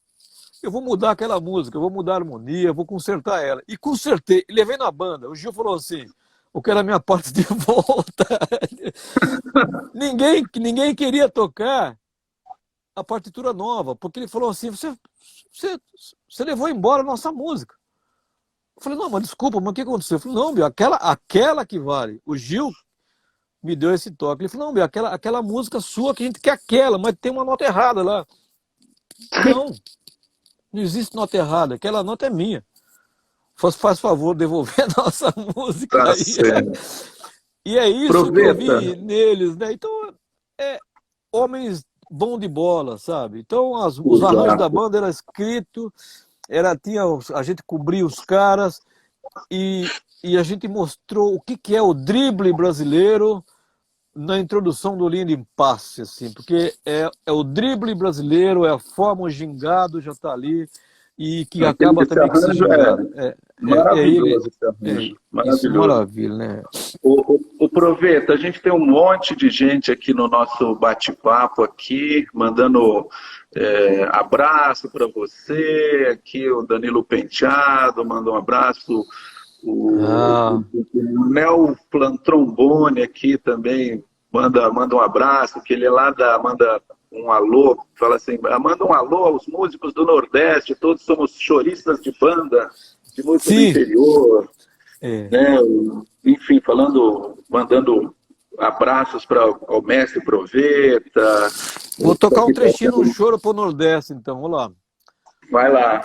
eu vou mudar aquela música, eu vou mudar a harmonia, eu vou consertar ela. E consertei, levei na banda. O Gil falou assim, eu quero a minha parte de volta. Ninguém queria tocar a partitura nova, porque ele falou assim, você, você levou embora a nossa música. Eu falei, não, mas desculpa, mas o que aconteceu? Eu falei, não, meu, aquela que vale. O Gil me deu esse toque. Ele falou, não, meu, aquela música sua que a gente quer aquela, mas tem uma nota errada lá. Não, não existe nota errada, aquela nota é minha. Faz favor, devolver a nossa música tá aí. certo. E é isso que eu Aproveita. vi neles, né? Então, homens bom de bola, sabe? Então, os arranjos da Exato. banda era escrito, a gente cobria os caras e, e a gente mostrou o que é o drible brasileiro na introdução do Linha de Passe, assim, porque é o drible brasileiro, é a forma, o gingado já está ali, e que acaba Esse também com esse arranjo é gingado. Ele, maravilhoso, esse arranjo. isso, Maravilhoso. maravilha, né? O Proveta, a gente tem um monte de gente aqui no nosso bate-papo aqui, mandando abraço para você, aqui o Danilo Penteado mandou um abraço, Ah, o Nel Plantrombone aqui também manda um abraço, que ele é lá manda um alô, fala assim, manda um alô aos músicos do Nordeste, todos somos choristas de banda, de música do sim, interior, é. né? Enfim, mandando abraços para o mestre Proveta. Vou tocar um trechinho, um choro pro Nordeste, então, vamos lá. Vai lá.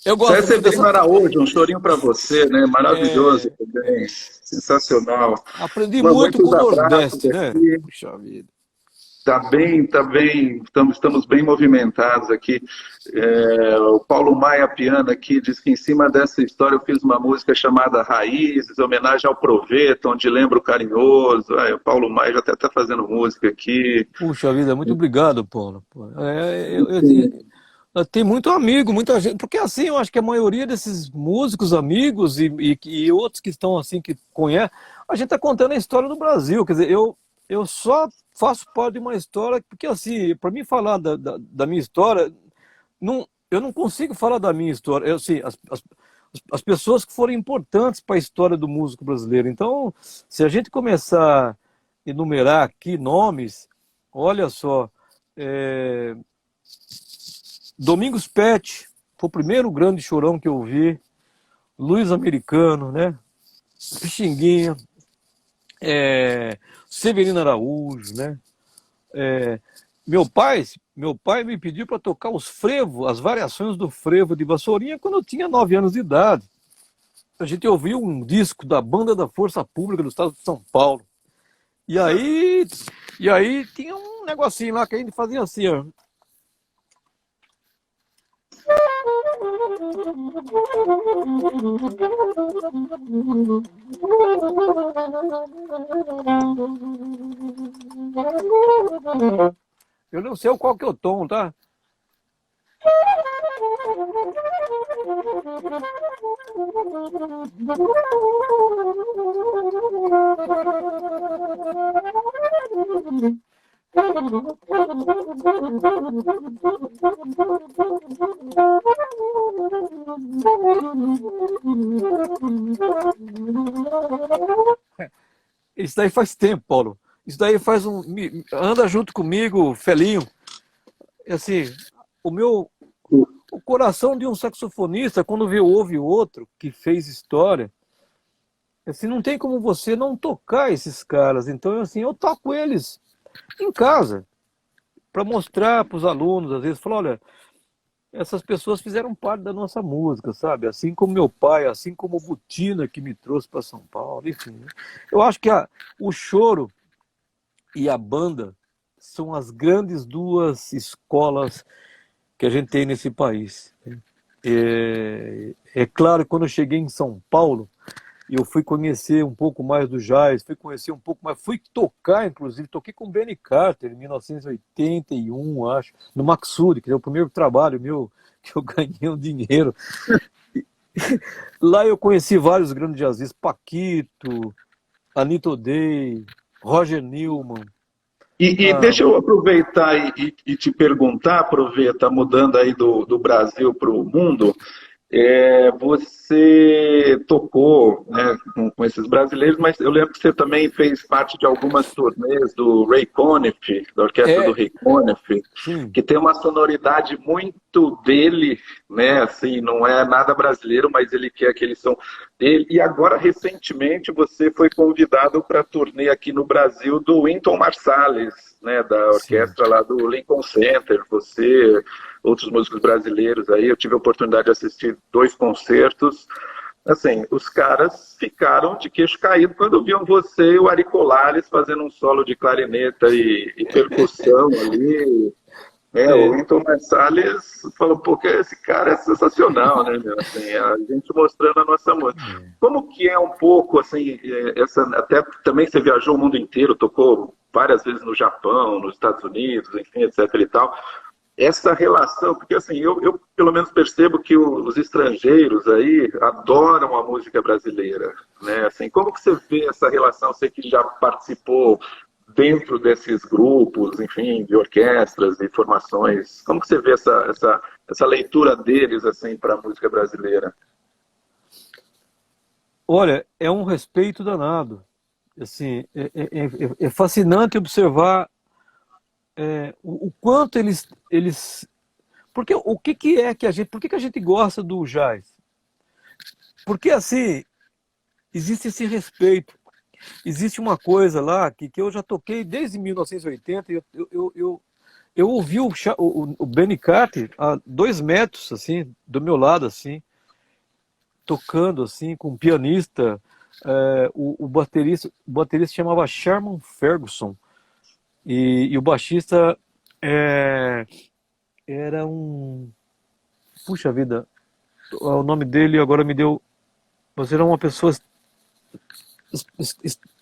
Eu gosto César muito Severino dessa. Araújo, um chorinho para você, né? Maravilhoso É, também, sensacional. aprendi Mano, muito com muitos o abraços Nordeste, né? aqui. Puxa vida. Tá bem, estamos bem movimentados aqui. O Paulo Maia Piana aqui diz que em cima dessa história eu fiz uma música chamada Raízes, homenagem ao Proveto, onde lembra o carinhoso. O Paulo Maia já até está fazendo música aqui. Puxa vida, muito obrigado, Paulo. Pô, eu tenho muito amigo, muita gente, porque assim, eu acho que a maioria desses músicos, amigos e outros que estão assim, que conhecem, a gente está contando a história do Brasil. Quer dizer, eu só faço parte de uma história, porque assim, para mim falar da minha história, eu não consigo falar da minha história. Eu, assim, as pessoas que foram importantes para a história do músico brasileiro. Então, se a gente começar a enumerar aqui nomes, olha só, é, Domingos Pet, foi o primeiro grande chorão que eu vi, Luiz Americano, né? Pixinguinha, Severino Araújo, né? É, meu pai me pediu para tocar os frevos, as variações do frevo de Vassourinha quando eu tinha 9 anos de idade. A gente ouviu um disco da Banda da Força Pública do Estado de São Paulo. E aí, e aí tinha um negocinho lá que a gente fazia assim, ó. Eu não sei qual que é o tom, tá? Isso daí faz tempo, Paulo. Isso daí faz um. Anda junto comigo, Felinho. Assim, o meu. O coração de um saxofonista, quando ouve outro que fez história, assim, não tem como você não tocar esses caras. Então, assim, eu toco eles em casa, para mostrar para os alunos, às vezes, falar, olha, essas pessoas fizeram parte da nossa música, sabe? Assim como meu pai, assim como o Butina que me trouxe para São Paulo, enfim. Né? Eu acho que o choro e a banda são as grandes duas escolas que a gente tem nesse país. É claro que quando eu cheguei em São Paulo, eu fui conhecer um pouco mais do jazz, fui conhecer um pouco mais, fui tocar, inclusive, toquei com o Benny Carter em 1981, acho, no Maxud, que é o primeiro trabalho meu que eu ganhei um dinheiro. Lá eu conheci vários grandes jazzistas, Paquito, Anita O'Day, Roger Newman. E Ah, deixa eu aproveitar e te perguntar, aproveita, mudando aí do Brasil para o mundo, você tocou, né, com esses brasileiros, mas eu lembro que você também fez parte de algumas turnês do Ray Conniff, da orquestra do é, Ray Conniff, sim. que tem uma sonoridade muito dele, né? Assim, não é nada brasileiro, mas ele quer aquele som dele. E agora, recentemente, você foi convidado para a turnê aqui no Brasil do Wynton Marsalis, né? Da Sim. orquestra lá do Lincoln Center. Você, outros músicos brasileiros aí, eu tive a oportunidade de assistir 2 concertos. Assim, os caras ficaram de queixo caído quando viam você e o Ari Colares fazendo um solo de clarineta e percussão ali. O É, Wynton Marsalis falou, pô, que esse cara é sensacional, né, meu? Assim, a gente mostrando a nossa música. Como que é um pouco, assim, até também você viajou o mundo inteiro, tocou várias vezes no Japão, nos Estados Unidos, enfim, etc e tal. Essa relação, porque assim, eu pelo menos percebo que os estrangeiros aí adoram a música brasileira, né? Assim, como que você vê essa relação? Você que já participou dentro desses grupos, enfim, de orquestras e formações, como que você vê essa leitura deles, assim, para a música brasileira? olha, é um respeito danado. Assim, é fascinante observar o quanto eles. Porque o que é que a gente. Por que a gente gosta do jazz? Porque assim, existe esse respeito. Existe uma coisa lá que eu já toquei desde 1980 e eu ouvi o Benny Carter a 2 metros, assim, do meu lado, assim, tocando, assim, com um pianista. O baterista chamava Sherman Ferguson. E o baixista é, era um... Puxa vida, o nome dele agora me deu... Mas era uma pessoa...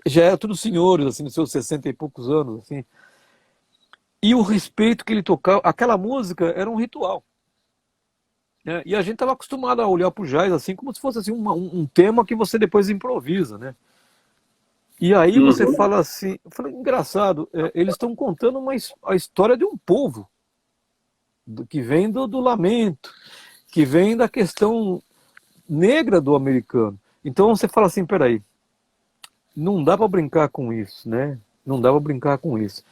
Já era tudo senhores, assim, nos seus 60 e poucos anos, assim. E o respeito que ele tocava... Aquela música era um ritual, né? E a gente estava acostumado a olhar para o jazz assim, como se fosse assim, um tema que você depois improvisa, né? E aí você Uhum. fala assim... Eu falei, engraçado, eles estão contando a história de um povo, que vem do lamento, que vem da questão negra do americano. Então você fala assim, peraí, não dá para brincar com isso, né? Não dá para brincar com isso.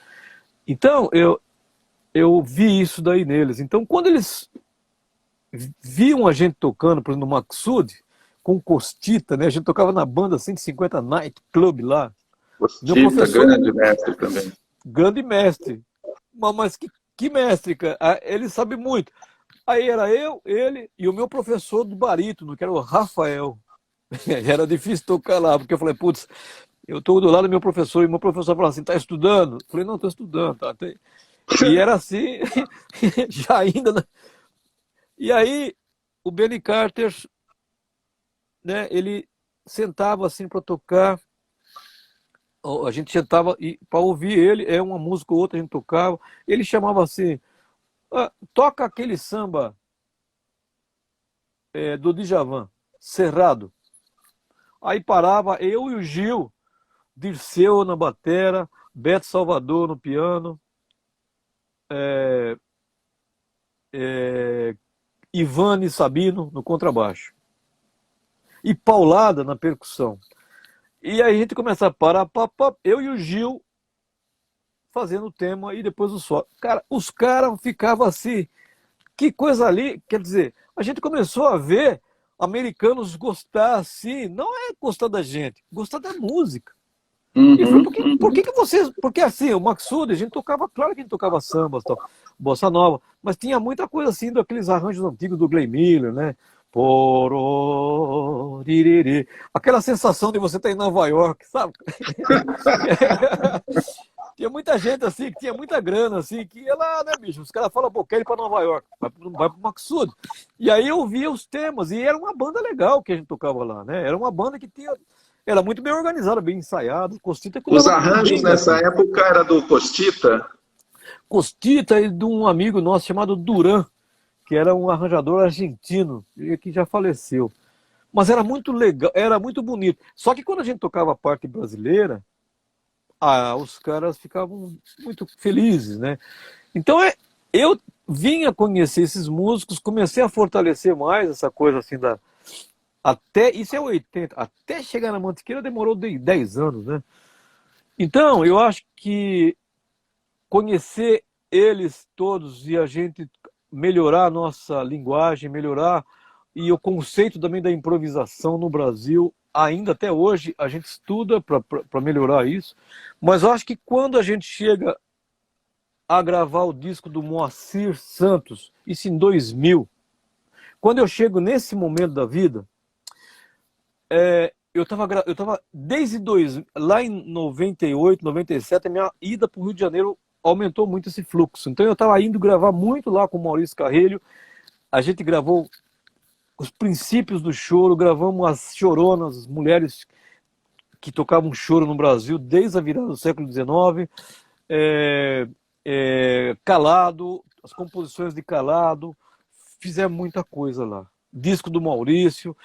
Então eu vi isso daí neles. Então quando eles viam a gente tocando, por exemplo, no Maxud, com Costita, né? A gente tocava na banda 150 Night Club lá. Meu Postita, professor, grande mestre também. grande mestre. Mas que mestre, cara. Ah, ele sabe muito. Aí era eu, ele e o meu professor do barítono, que era o Rafael. Era difícil tocar lá, porque eu falei, putz, eu estou do lado do meu professor, e meu professor falou assim, tá estudando? Eu falei, não, estou estudando. Tá. E era assim, já ainda... E aí, o Benny Carter, né, ele sentava assim para tocar, a gente sentava para ouvir ele, uma música ou outra a gente tocava, ele chamava assim, toca aquele samba do Djavan, Cerrado. Aí parava eu e o Gil, Dirceu na batera, Beto Salvador no piano, Ivane Sabino no contrabaixo e paulada na percussão. E aí a gente começa a parar, eu e o Gil fazendo o tema e depois o solo. Cara, os caras ficavam assim, que coisa ali, quer dizer, a gente começou a ver americanos gostar assim, não é gostar da gente, gostar da música. E foi Uhum, por que vocês. Porque assim, o Maxud, a gente tocava, claro que a gente tocava samba, bossa nova, mas tinha muita coisa assim daqueles arranjos antigos do Glenn Miller, né? Pororiri. Aquela sensação de você estar em Nova York, sabe? Tinha muita gente assim, que tinha muita grana, assim, que ia lá, né, bicho? Os caras falam, pô, quero ir pra Nova York, vai pro Maxud. E aí eu via os temas, e era uma banda legal que a gente tocava lá, né? Era uma banda que tinha. Era muito bem organizada, bem ensaiada. Costita Os cuidava muito arranjos bem nessa daquilo. época era do Costita? Costita e de um amigo nosso chamado Duran, que era um arranjador argentino, e que já faleceu. Mas era muito legal, era muito bonito. Só que quando a gente tocava a parte brasileira, os caras ficavam muito felizes, né? Então eu vinha conhecer esses músicos, comecei a fortalecer mais essa coisa assim até isso é 80, até chegar na Mantiqueira demorou 10 anos, né? Então, eu acho que conhecer eles todos e a gente melhorar a nossa linguagem, melhorar e o conceito também da improvisação no Brasil, ainda até hoje a gente estuda para melhorar isso, mas eu acho que quando a gente chega a gravar o disco do Moacir Santos, isso em 2000, quando eu chego nesse momento da vida, eu tava desde lá em 98, 97, a minha ida para o Rio de Janeiro aumentou muito esse fluxo. Então eu estava indo gravar muito lá com o Maurício Carrelho. A gente gravou os princípios do choro, gravamos as choronas, as mulheres que tocavam choro no Brasil desde a virada do século XIX. Calado, as composições de Calado, fizemos muita coisa lá. Disco do Maurício,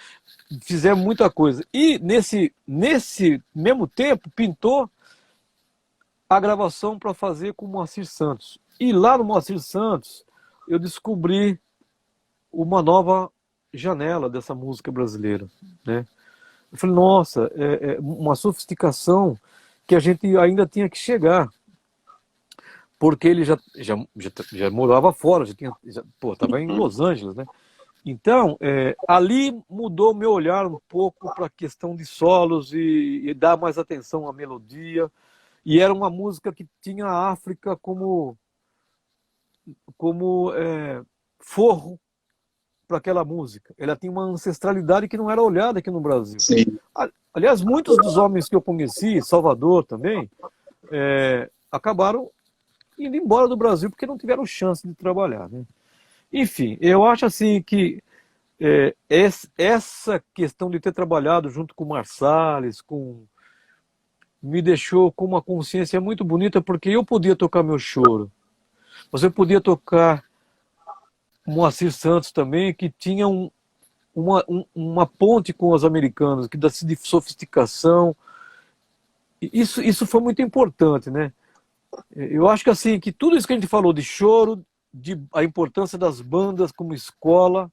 fizemos muita coisa. E nesse mesmo tempo pintou a gravação para fazer com o Moacir Santos. E lá no Moacir Santos eu descobri uma nova janela dessa música brasileira, né? Eu falei, nossa, uma sofisticação que a gente ainda tinha que chegar, porque ele já morava fora, estava em Los Angeles, né? Então, ali mudou meu olhar um pouco para a questão de solos e dar mais atenção à melodia. E era uma música que tinha a África como forro para aquela música. Ela tinha uma ancestralidade que não era olhada aqui no Brasil. Sim. Aliás, muitos dos homens que eu conheci, Salvador também, acabaram indo embora do Brasil porque não tiveram chance de trabalhar, né? Enfim, eu acho assim que essa questão de ter trabalhado junto com o Marsalis, me deixou com uma consciência muito bonita, porque eu podia tocar meu choro. Você podia tocar Moacir Santos também, que tinha uma ponte com os americanos, que de sofisticação. Isso foi muito importante, né? Eu acho que assim, que tudo isso que a gente falou de choro, a importância das bandas como escola,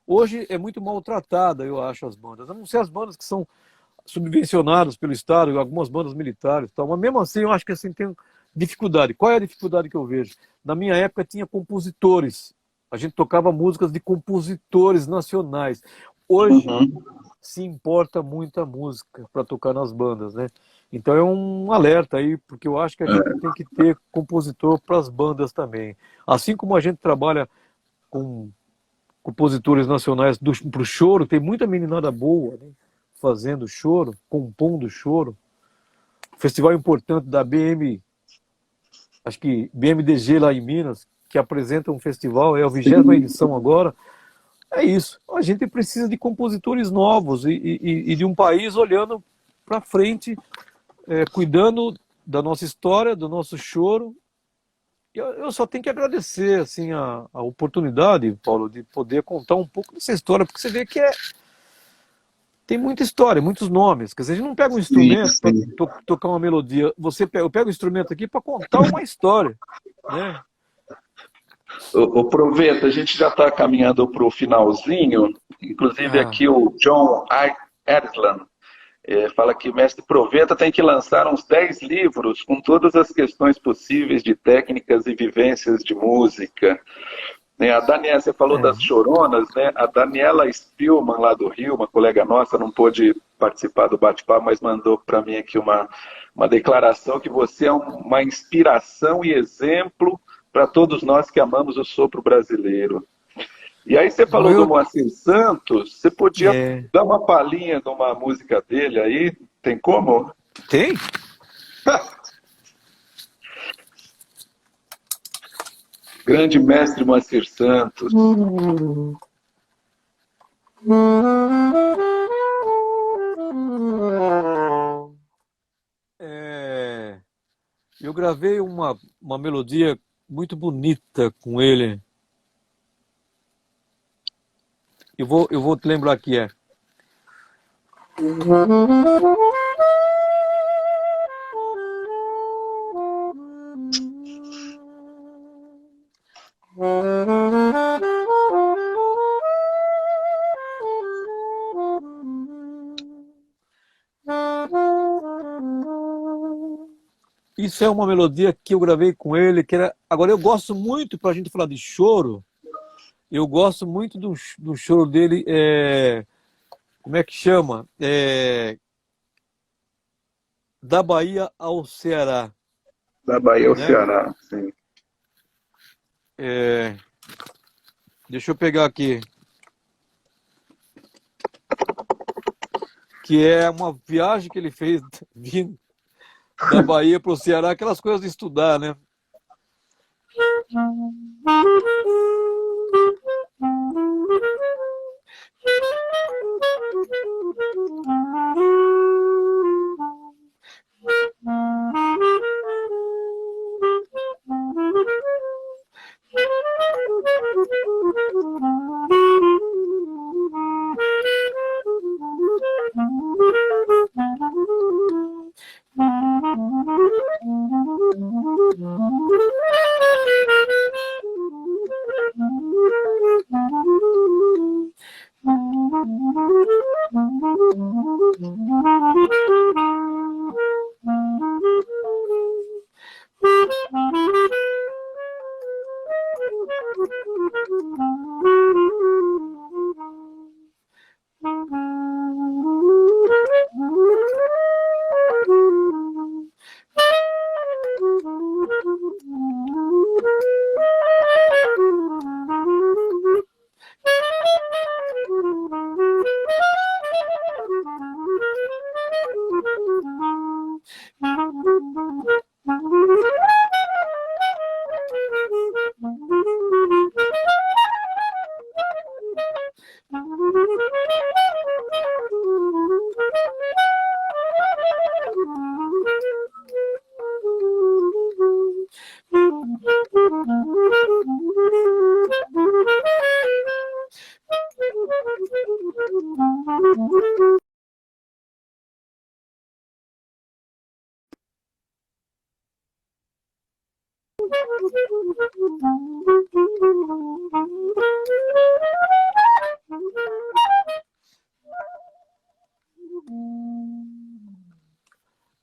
hoje é muito maltratada, eu acho, as bandas. A não ser as bandas que são subvencionadas pelo Estado, algumas bandas militares e tal, mas mesmo assim eu acho que assim tem dificuldade. Qual é a dificuldade que eu vejo? Na minha época tinha compositores, a gente tocava músicas de compositores nacionais. Hoje se importa muita música para tocar nas bandas, né? Então é um alerta aí, porque eu acho que a gente tem que ter compositor para as bandas também. Assim como a gente trabalha com compositores nacionais para o choro, tem muita meninada boa, né? Fazendo choro, compondo choro. Festival importante da acho que BMDG lá em Minas, que apresenta um festival, é a 20ª edição agora. É isso. A gente precisa de compositores novos e de um país olhando para frente, cuidando da nossa história, do nosso choro. Eu só tenho que agradecer assim, a oportunidade, Paulo, de poder contar um pouco dessa história, porque você vê que tem muita história, muitos nomes. Quer dizer, a gente não pega um instrumento para tocar uma melodia. Eu pego o instrumento aqui para contar uma história, né? O Proveta, a gente já está caminhando para o finalzinho, inclusive aqui o John Ersland fala que o mestre Proveta tem que lançar uns 10 livros com todas as questões possíveis de técnicas e vivências de música. A Daniela, você falou das choronas, né? A Daniela Spielman, lá do Rio, uma colega nossa, não pôde participar do bate-papo, mas mandou para mim aqui uma declaração que você é uma inspiração e exemplo para todos nós que amamos o sopro brasileiro. E aí você falou do Moacir Santos, você podia dar uma palhinha de uma música dele aí? Tem como? Tem. Grande mestre Moacir Santos. Eu gravei uma melodia muito bonita com ele. Eu vou te lembrar que é. Isso é uma melodia que eu gravei com ele, que era... Agora, eu gosto muito, para a gente falar de choro, eu gosto muito do choro dele, como é que chama? Da Bahia ao Ceará. Da Bahia ao Ceará, sim. Deixa eu pegar aqui. Que é uma viagem que ele fez vindo da Bahia para o Ceará, aquelas coisas de estudar, né?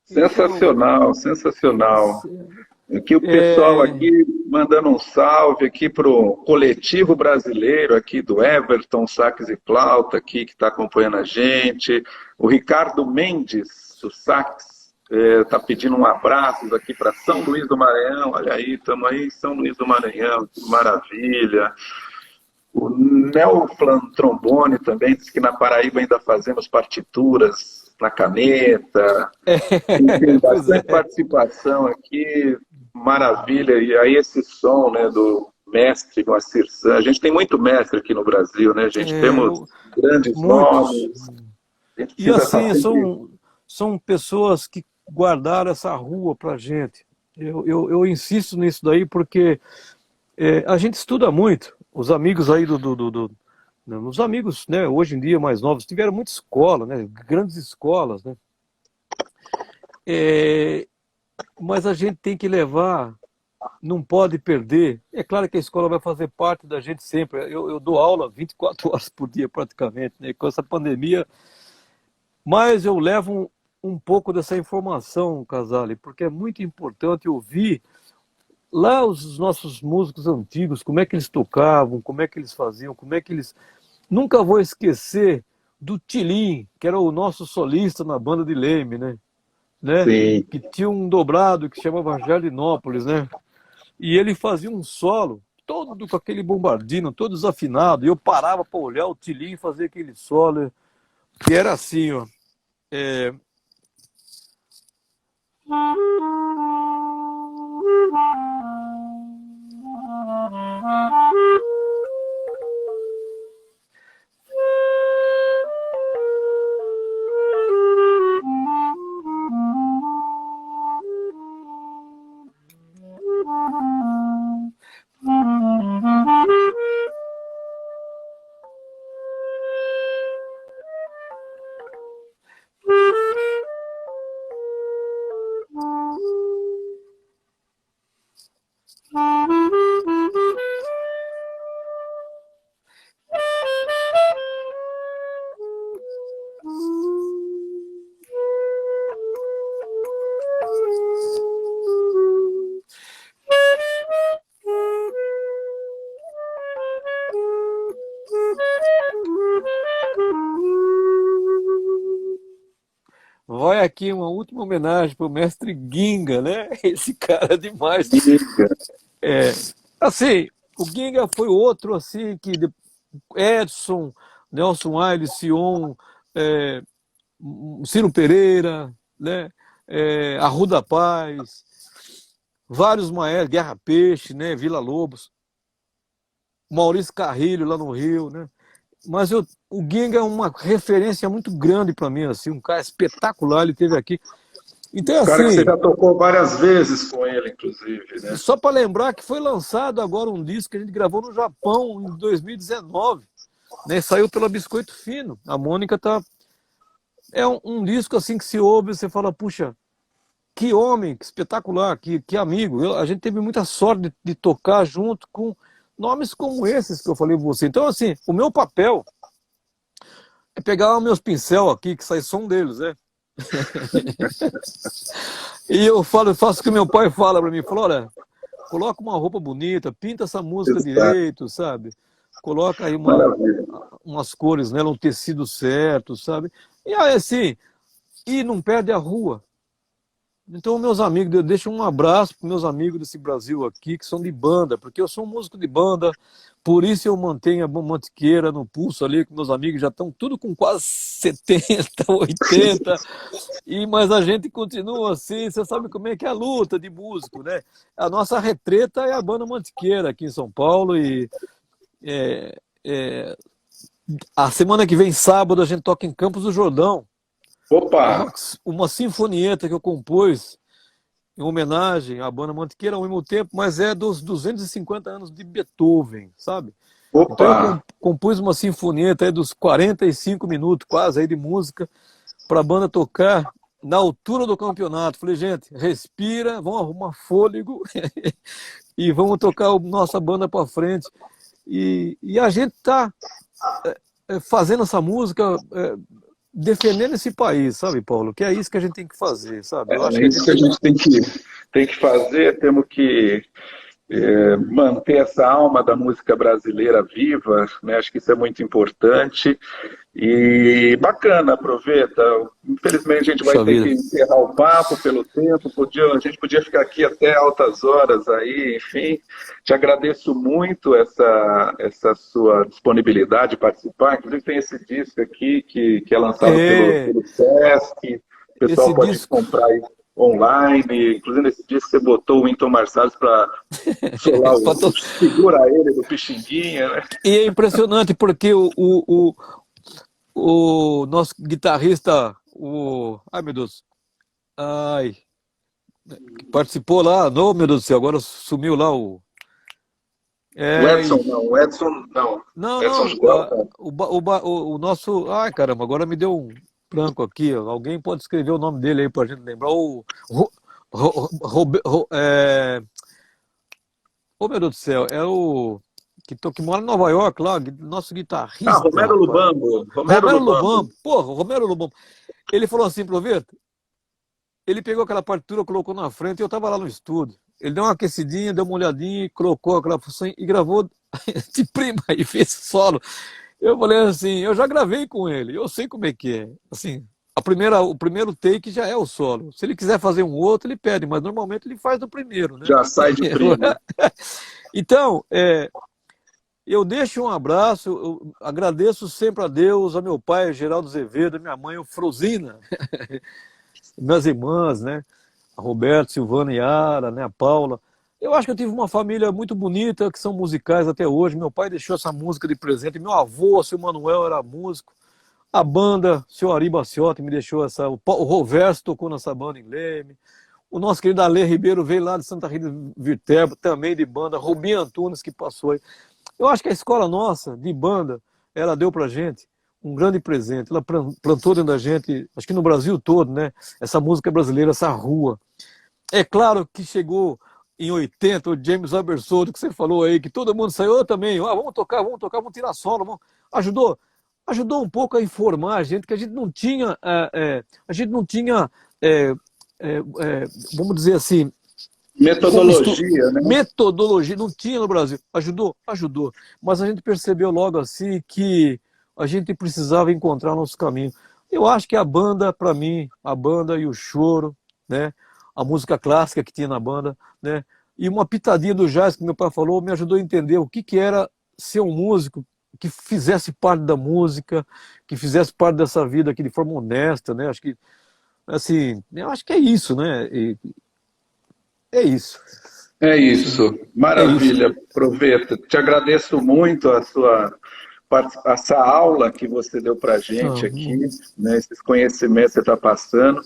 Sensacional, sensacional. Aqui o pessoal É, aqui mandando um salve aqui para o coletivo brasileiro aqui do Everton Sax e Flauta aqui que está acompanhando a gente. O Ricardo Mendes, do Sax, está pedindo um abraço aqui para São Luís do Maranhão. Olha aí, estamos aí em São Luís do Maranhão, que maravilha. O Neoflan Trombone também diz que na Paraíba ainda fazemos partituras na caneta. Tem pois bastante é. participação aqui, maravilha. E aí esse som, né, do mestre Moacir Santos. A gente tem muito mestre aqui no Brasil, né, gente? É, Temos grandes muitos. nomes. A gente E precisa estar assim, sempre... são pessoas que guardaram essa rua pra gente. Eu insisto nisso daí porque a gente estuda muito. Os amigos aí os amigos, né, hoje em dia mais novos, tiveram muita escola, né, grandes escolas, né? É, mas a gente tem que levar, não pode perder. É claro que a escola vai fazer parte da gente sempre. Eu dou aula 24 horas por dia praticamente, né? Com essa pandemia, mas eu levo um pouco dessa informação, Casale, porque é muito importante ouvir lá os nossos músicos antigos, como é que eles tocavam, como é que eles faziam, como é que eles... Nunca vou esquecer do Tilim, que era o nosso solista na banda de Leme, né? Sim. Que tinha um dobrado que chamava Jardinópolis, né? E ele fazia um solo, todo com aquele bombardino, todo desafinado, e eu parava para olhar o Tilim fazer aquele solo, que era assim, ó. É... Vai aqui uma última homenagem para o mestre Ginga, né? Esse cara é demais. É, assim, o Ginga foi outro assim que Edson, Nelson Aires, Sion, é, Ciro Pereira, né? Arruda Paz, vários maestros, Guerra Peixe, né? Vila Lobos, Maurício Carrilho lá no Rio, né? Mas o Ginga é uma referência muito grande para mim, assim, um cara espetacular, ele teve aqui. Então, Cara que você assim, já tocou várias vezes com ele, inclusive, né? só para lembrar que foi lançado agora um disco que a gente gravou no Japão em 2019, né? Saiu pela Biscoito Fino. A Mônica tá... É um disco assim que se ouve e você fala, puxa, que homem, que espetacular, que amigo. A gente teve muita sorte de tocar junto com nomes como esses que eu falei para você. Então, assim, o meu papel é pegar os meus pincel aqui, que sai som deles, né? E eu faço o que meu pai fala para mim, fala, olha, coloca uma roupa bonita, pinta essa música Exato. direito, sabe? Coloca aí Maravilha. umas cores nela, um tecido certo, sabe? E aí, assim, e não perde a rua. Então, meus amigos, eu deixo um abraço para meus amigos desse Brasil aqui, que são de banda, porque eu sou um músico de banda, por isso eu mantenho a Mantiqueira no pulso ali, que meus amigos já estão tudo com quase 70, 80, mas a gente continua assim, você sabe como é que é a luta de músico, né? A nossa retreta é a banda Mantiqueira aqui em São Paulo, e é, é, a semana que vem, sábado, a gente toca em Campos do Jordão, Opa! uma sinfonieta que eu compus em homenagem à banda Mantiqueira ao mesmo tempo, mas é dos 250 anos de Beethoven, sabe? Então eu Opa! compus uma sinfonieta aí dos 45 minutos quase aí de música para a banda tocar na altura do campeonato. Falei, gente, respira, vamos arrumar fôlego e vamos tocar a nossa banda para frente. E a gente está fazendo essa música, defendendo esse país, sabe, Paulo? Que é isso que a gente tem que fazer, sabe? Eu acho É que a isso que a gente... gente tem que fazer, temos que manter essa alma da música brasileira viva, né? Acho que isso é muito importante. E bacana, aproveita. Infelizmente a gente vai Puxa ter que vida. encerrar o papo pelo tempo. A gente podia ficar aqui até altas horas aí, enfim. Te agradeço muito essa sua disponibilidade de participar. Inclusive tem esse disco aqui que é lançado É, pelo Sesc. O pessoal esse pode disco... comprar aí online. Inclusive nesse disco você botou o Wynton Marsalis para solar segura ele do Pixinguinha, né? E é impressionante porque o nosso guitarrista, ai meu Deus, ai, que participou lá, não, meu Deus do céu, agora sumiu lá O é, Edson não, o Edson não. não, Edson não, Judel, tá? o nosso, ai caramba, agora me deu um branco aqui, ó. Alguém pode escrever o nome dele aí pra gente lembrar, oh meu Deus do céu, é o que mora em Nova York lá, nosso Ah, guitarrista, Romero rapaz. Lubambo. Romero Romero Lubambo. Lobambo, porra, Romero Lobambo. Ele falou assim, Proveta, ele pegou aquela partitura, colocou na frente e eu tava lá no estúdio. Ele deu uma aquecidinha, deu uma olhadinha, colocou aquela função e gravou de prima e fez solo. Eu falei assim, eu já gravei com ele, eu sei como é que é. Assim, o primeiro take já é o solo. Se ele quiser fazer um outro, ele pede, mas normalmente ele faz no primeiro, né? Já sai de prima. Então, eu deixo um abraço, eu agradeço sempre a Deus, a meu pai, Geraldo Azevedo, a minha mãe, o Frosina, minhas irmãs, né? A Roberto, Silvana e Yara, né? A Paula. Eu acho que eu tive uma família muito bonita, que são musicais até hoje. Meu pai deixou essa música de presente. Meu avô, seu Manuel, era músico. A banda, seu Ari Baciotti, me deixou essa. O Roverso tocou nessa banda em Leme. O nosso querido Alê Ribeiro veio lá de Santa Rita de Viterbo, também de banda. Rubinho Antunes, que passou aí. Eu acho que a escola nossa, de banda, ela deu pra gente um grande presente. Ela plantou dentro da gente, acho que no Brasil todo, né? Essa música brasileira, essa rua. É claro que chegou em 80 o James Abersold, que você falou aí, que todo mundo saiu também. Ah, vamos tirar solo. Ajudou um pouco a informar a gente, que a gente não tinha, é, vamos dizer assim, Metodologia, né? metodologia, não tinha no Brasil. Ajudou. Mas a gente percebeu logo assim que a gente precisava encontrar nosso caminho. Eu acho que a banda, para mim, a banda e o choro, né? A música clássica que tinha na banda, né? E uma pitadinha do jazz que meu pai falou, me ajudou a entender o que era ser um músico que fizesse parte da música, que fizesse parte dessa vida aqui de forma honesta, né? Acho que, assim, eu acho que é isso, né? É isso. É isso. É isso. Maravilha. Aproveita. Te agradeço muito essa aula que você deu para a gente aqui, né, esses conhecimentos que você está passando.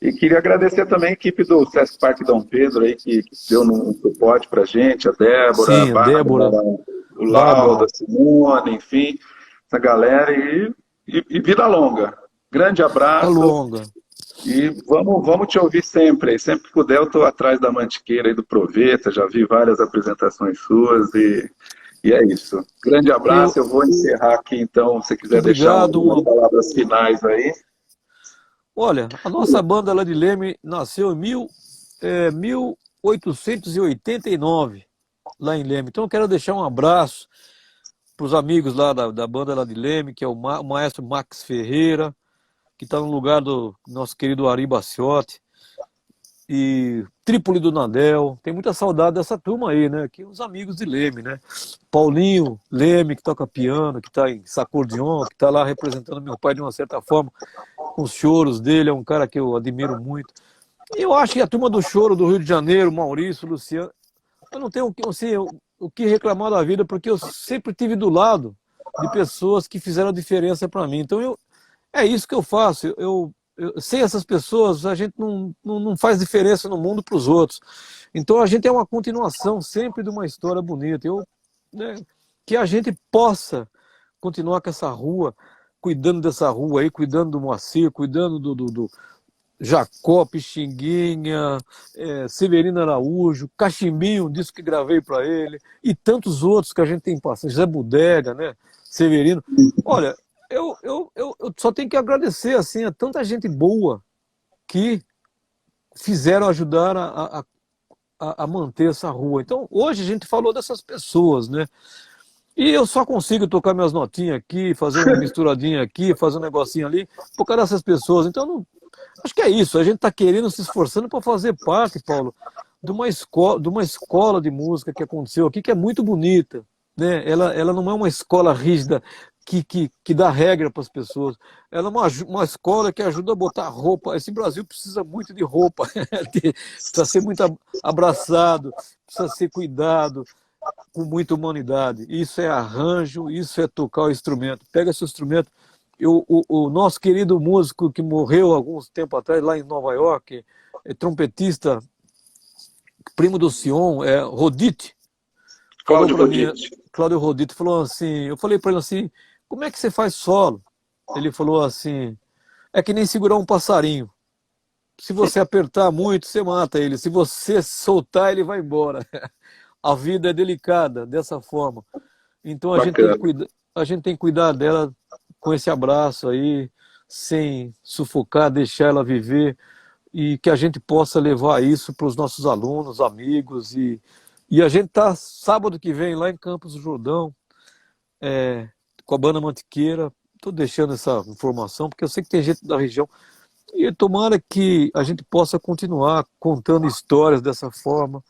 E queria agradecer também a equipe do Sesc Parque Dom Pedro aí, que deu um suporte para a gente, a Débora, a Sim, a Débora, Bárbara, o Lauda, Bárbara, a Simone, enfim, essa galera. E vida longa. Grande a abraço. longa. E vamos te ouvir sempre. Sempre que puder, eu estou atrás da Mantiqueira aí do Proveta, já vi várias apresentações suas e é isso. Grande abraço, eu vou encerrar aqui então, se você quiser deixar Obrigado. umas palavras finais aí. Olha, a nossa banda lá de Leme nasceu em 1889, lá em Leme. Então eu quero deixar um abraço para os amigos lá da banda lá de Leme, que é o maestro Max Ferreira, que está no lugar do nosso querido Ari Baciotti, e Trípoli do Nadel. Tem muita saudade dessa turma aí, né? Que os amigos de Leme, né? Paulinho Leme, que toca piano, que está em sacordeon, que está lá representando meu pai de uma certa forma, com os choros dele, é um cara que eu admiro muito. E eu acho que a turma do choro do Rio de Janeiro, Maurício, Luciano, eu não tenho assim, o que reclamar da vida, porque eu sempre tive do lado de pessoas que fizeram a diferença para mim. Então é isso que eu faço. Sem essas pessoas, a gente não faz diferença no mundo para os outros. Então a gente é uma continuação sempre de uma história bonita. Né, que a gente possa continuar com essa rua, cuidando dessa rua aí, cuidando do Moacir, cuidando Jacó, Pixinguinha, Severino Araújo, Cachimbinho, um disco que gravei para ele, e tantos outros que a gente tem passado, José Bodega, né? Severino. Olha, eu só tenho que agradecer assim, a tanta gente boa que fizeram ajudar a manter essa rua. Então, hoje a gente falou dessas pessoas, né? E eu só consigo tocar minhas notinhas aqui, fazer uma misturadinha aqui, fazer um negocinho ali, por causa dessas pessoas. Então, acho que é isso. A gente está querendo, se esforçando para fazer parte, Paulo, de uma escola de música que aconteceu aqui, que é muito bonita, né? Ela não é uma escola rígida que dá regra para as pessoas. Ela é uma escola que ajuda a botar roupa. Esse Brasil precisa muito de roupa, precisa ser muito abraçado, precisa ser cuidado, com muita humanidade. Isso é arranjo, isso é tocar o instrumento. Pega esse instrumento. O nosso querido músico que morreu alguns tempos atrás, lá em Nova York, trompetista, primo do Sion, Rodite. Cláudio Rodite. Cláudio Rodite falou assim, eu falei para ele assim, como é que você faz solo? Ele falou assim, é que nem segurar um passarinho. Se você apertar muito, você mata ele. Se você soltar, ele vai embora. A vida é delicada dessa forma. Então a gente tem que cuidar dela com esse abraço aí, sem sufocar, deixar ela viver, e que a gente possa levar isso para os nossos alunos, amigos. E a gente está sábado que vem lá em Campos do Jordão, com a Banda Mantiqueira. Estou deixando essa informação, porque eu sei que tem gente da região. E tomara que a gente possa continuar contando histórias dessa forma,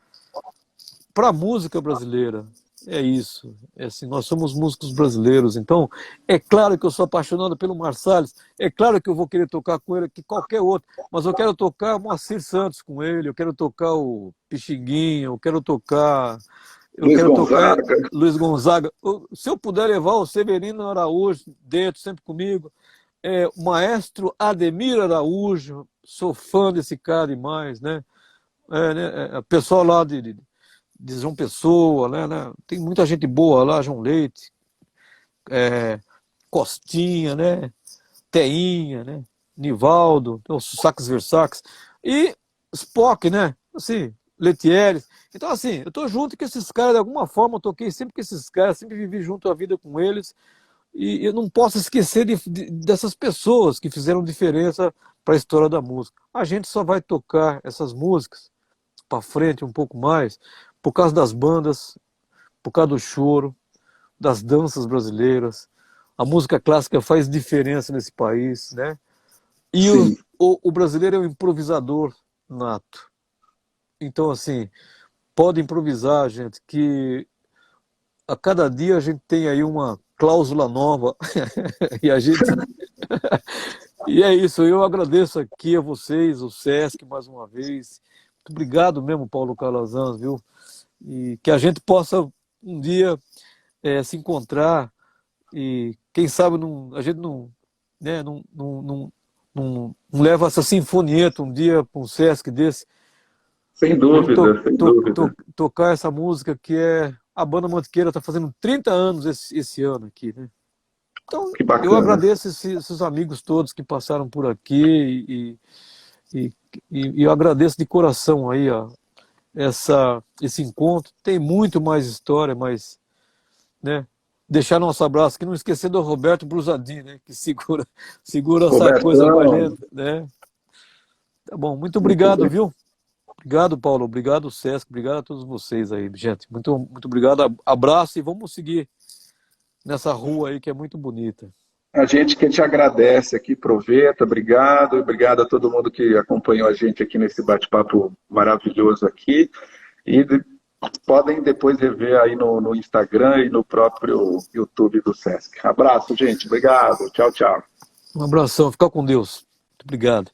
para a música brasileira. É isso. É assim, nós somos músicos brasileiros. Então, é claro que eu sou apaixonado pelo Marsalis. É claro que eu vou querer tocar com ele que qualquer outro. Mas eu quero tocar Moacir Santos com ele. Eu quero tocar o Pixinguinha. Eu quero tocar... Luiz Gonzaga. Se eu puder levar o Severino Araújo dentro, sempre comigo. O maestro Ademir Araújo. Sou fã desse cara demais, né? Pessoal lá de João Pessoa, né? Tem muita gente boa lá, João Leite, Costinha, né? Teinha, né? Nivaldo, o Sax Versax e Spock, né? Assim, Letieres. Então, assim, eu tô junto com esses caras de alguma forma, eu toquei sempre com esses caras, sempre vivi junto a vida com eles, e eu não posso esquecer dessas pessoas que fizeram diferença para a história da música. A gente só vai tocar essas músicas para frente um pouco mais por causa das bandas, por causa do choro, das danças brasileiras. A música clássica faz diferença nesse país, né? E o brasileiro é um improvisador nato. Então, assim, pode improvisar, gente, que a cada dia a gente tem aí uma cláusula nova e a gente... E é isso, eu agradeço aqui a vocês, o Sesc, mais uma vez. Muito obrigado mesmo, Paulo Calazans, viu? E que a gente possa um dia se encontrar e quem sabe a gente não leva essa sinfonieta um dia para um Sesc desse. Sem dúvida, sem dúvida. Tocar essa música que a Banda Mantiqueira está fazendo 30 anos esse ano aqui, né? Então, eu agradeço esses amigos todos que passaram por aqui e eu agradeço de coração aí, ó, esse encontro. Tem muito mais história, mas, né, deixar nosso abraço aqui, não esquecer do Roberto Brusadin, né, que segura essa coisa com a gente, né? Tá bom, muito obrigado, viu? Obrigado, Paulo, obrigado, Sesc, obrigado a todos vocês aí, gente. Muito, muito obrigado, abraço e vamos seguir nessa rua aí que é muito bonita. A gente que te agradece aqui, Proveta, obrigado, obrigado a todo mundo que acompanhou a gente aqui nesse bate-papo maravilhoso aqui, e podem depois rever aí no Instagram e no próprio YouTube do Sesc. Abraço, gente, obrigado, tchau, tchau. Um abração, fica com Deus. Muito obrigado.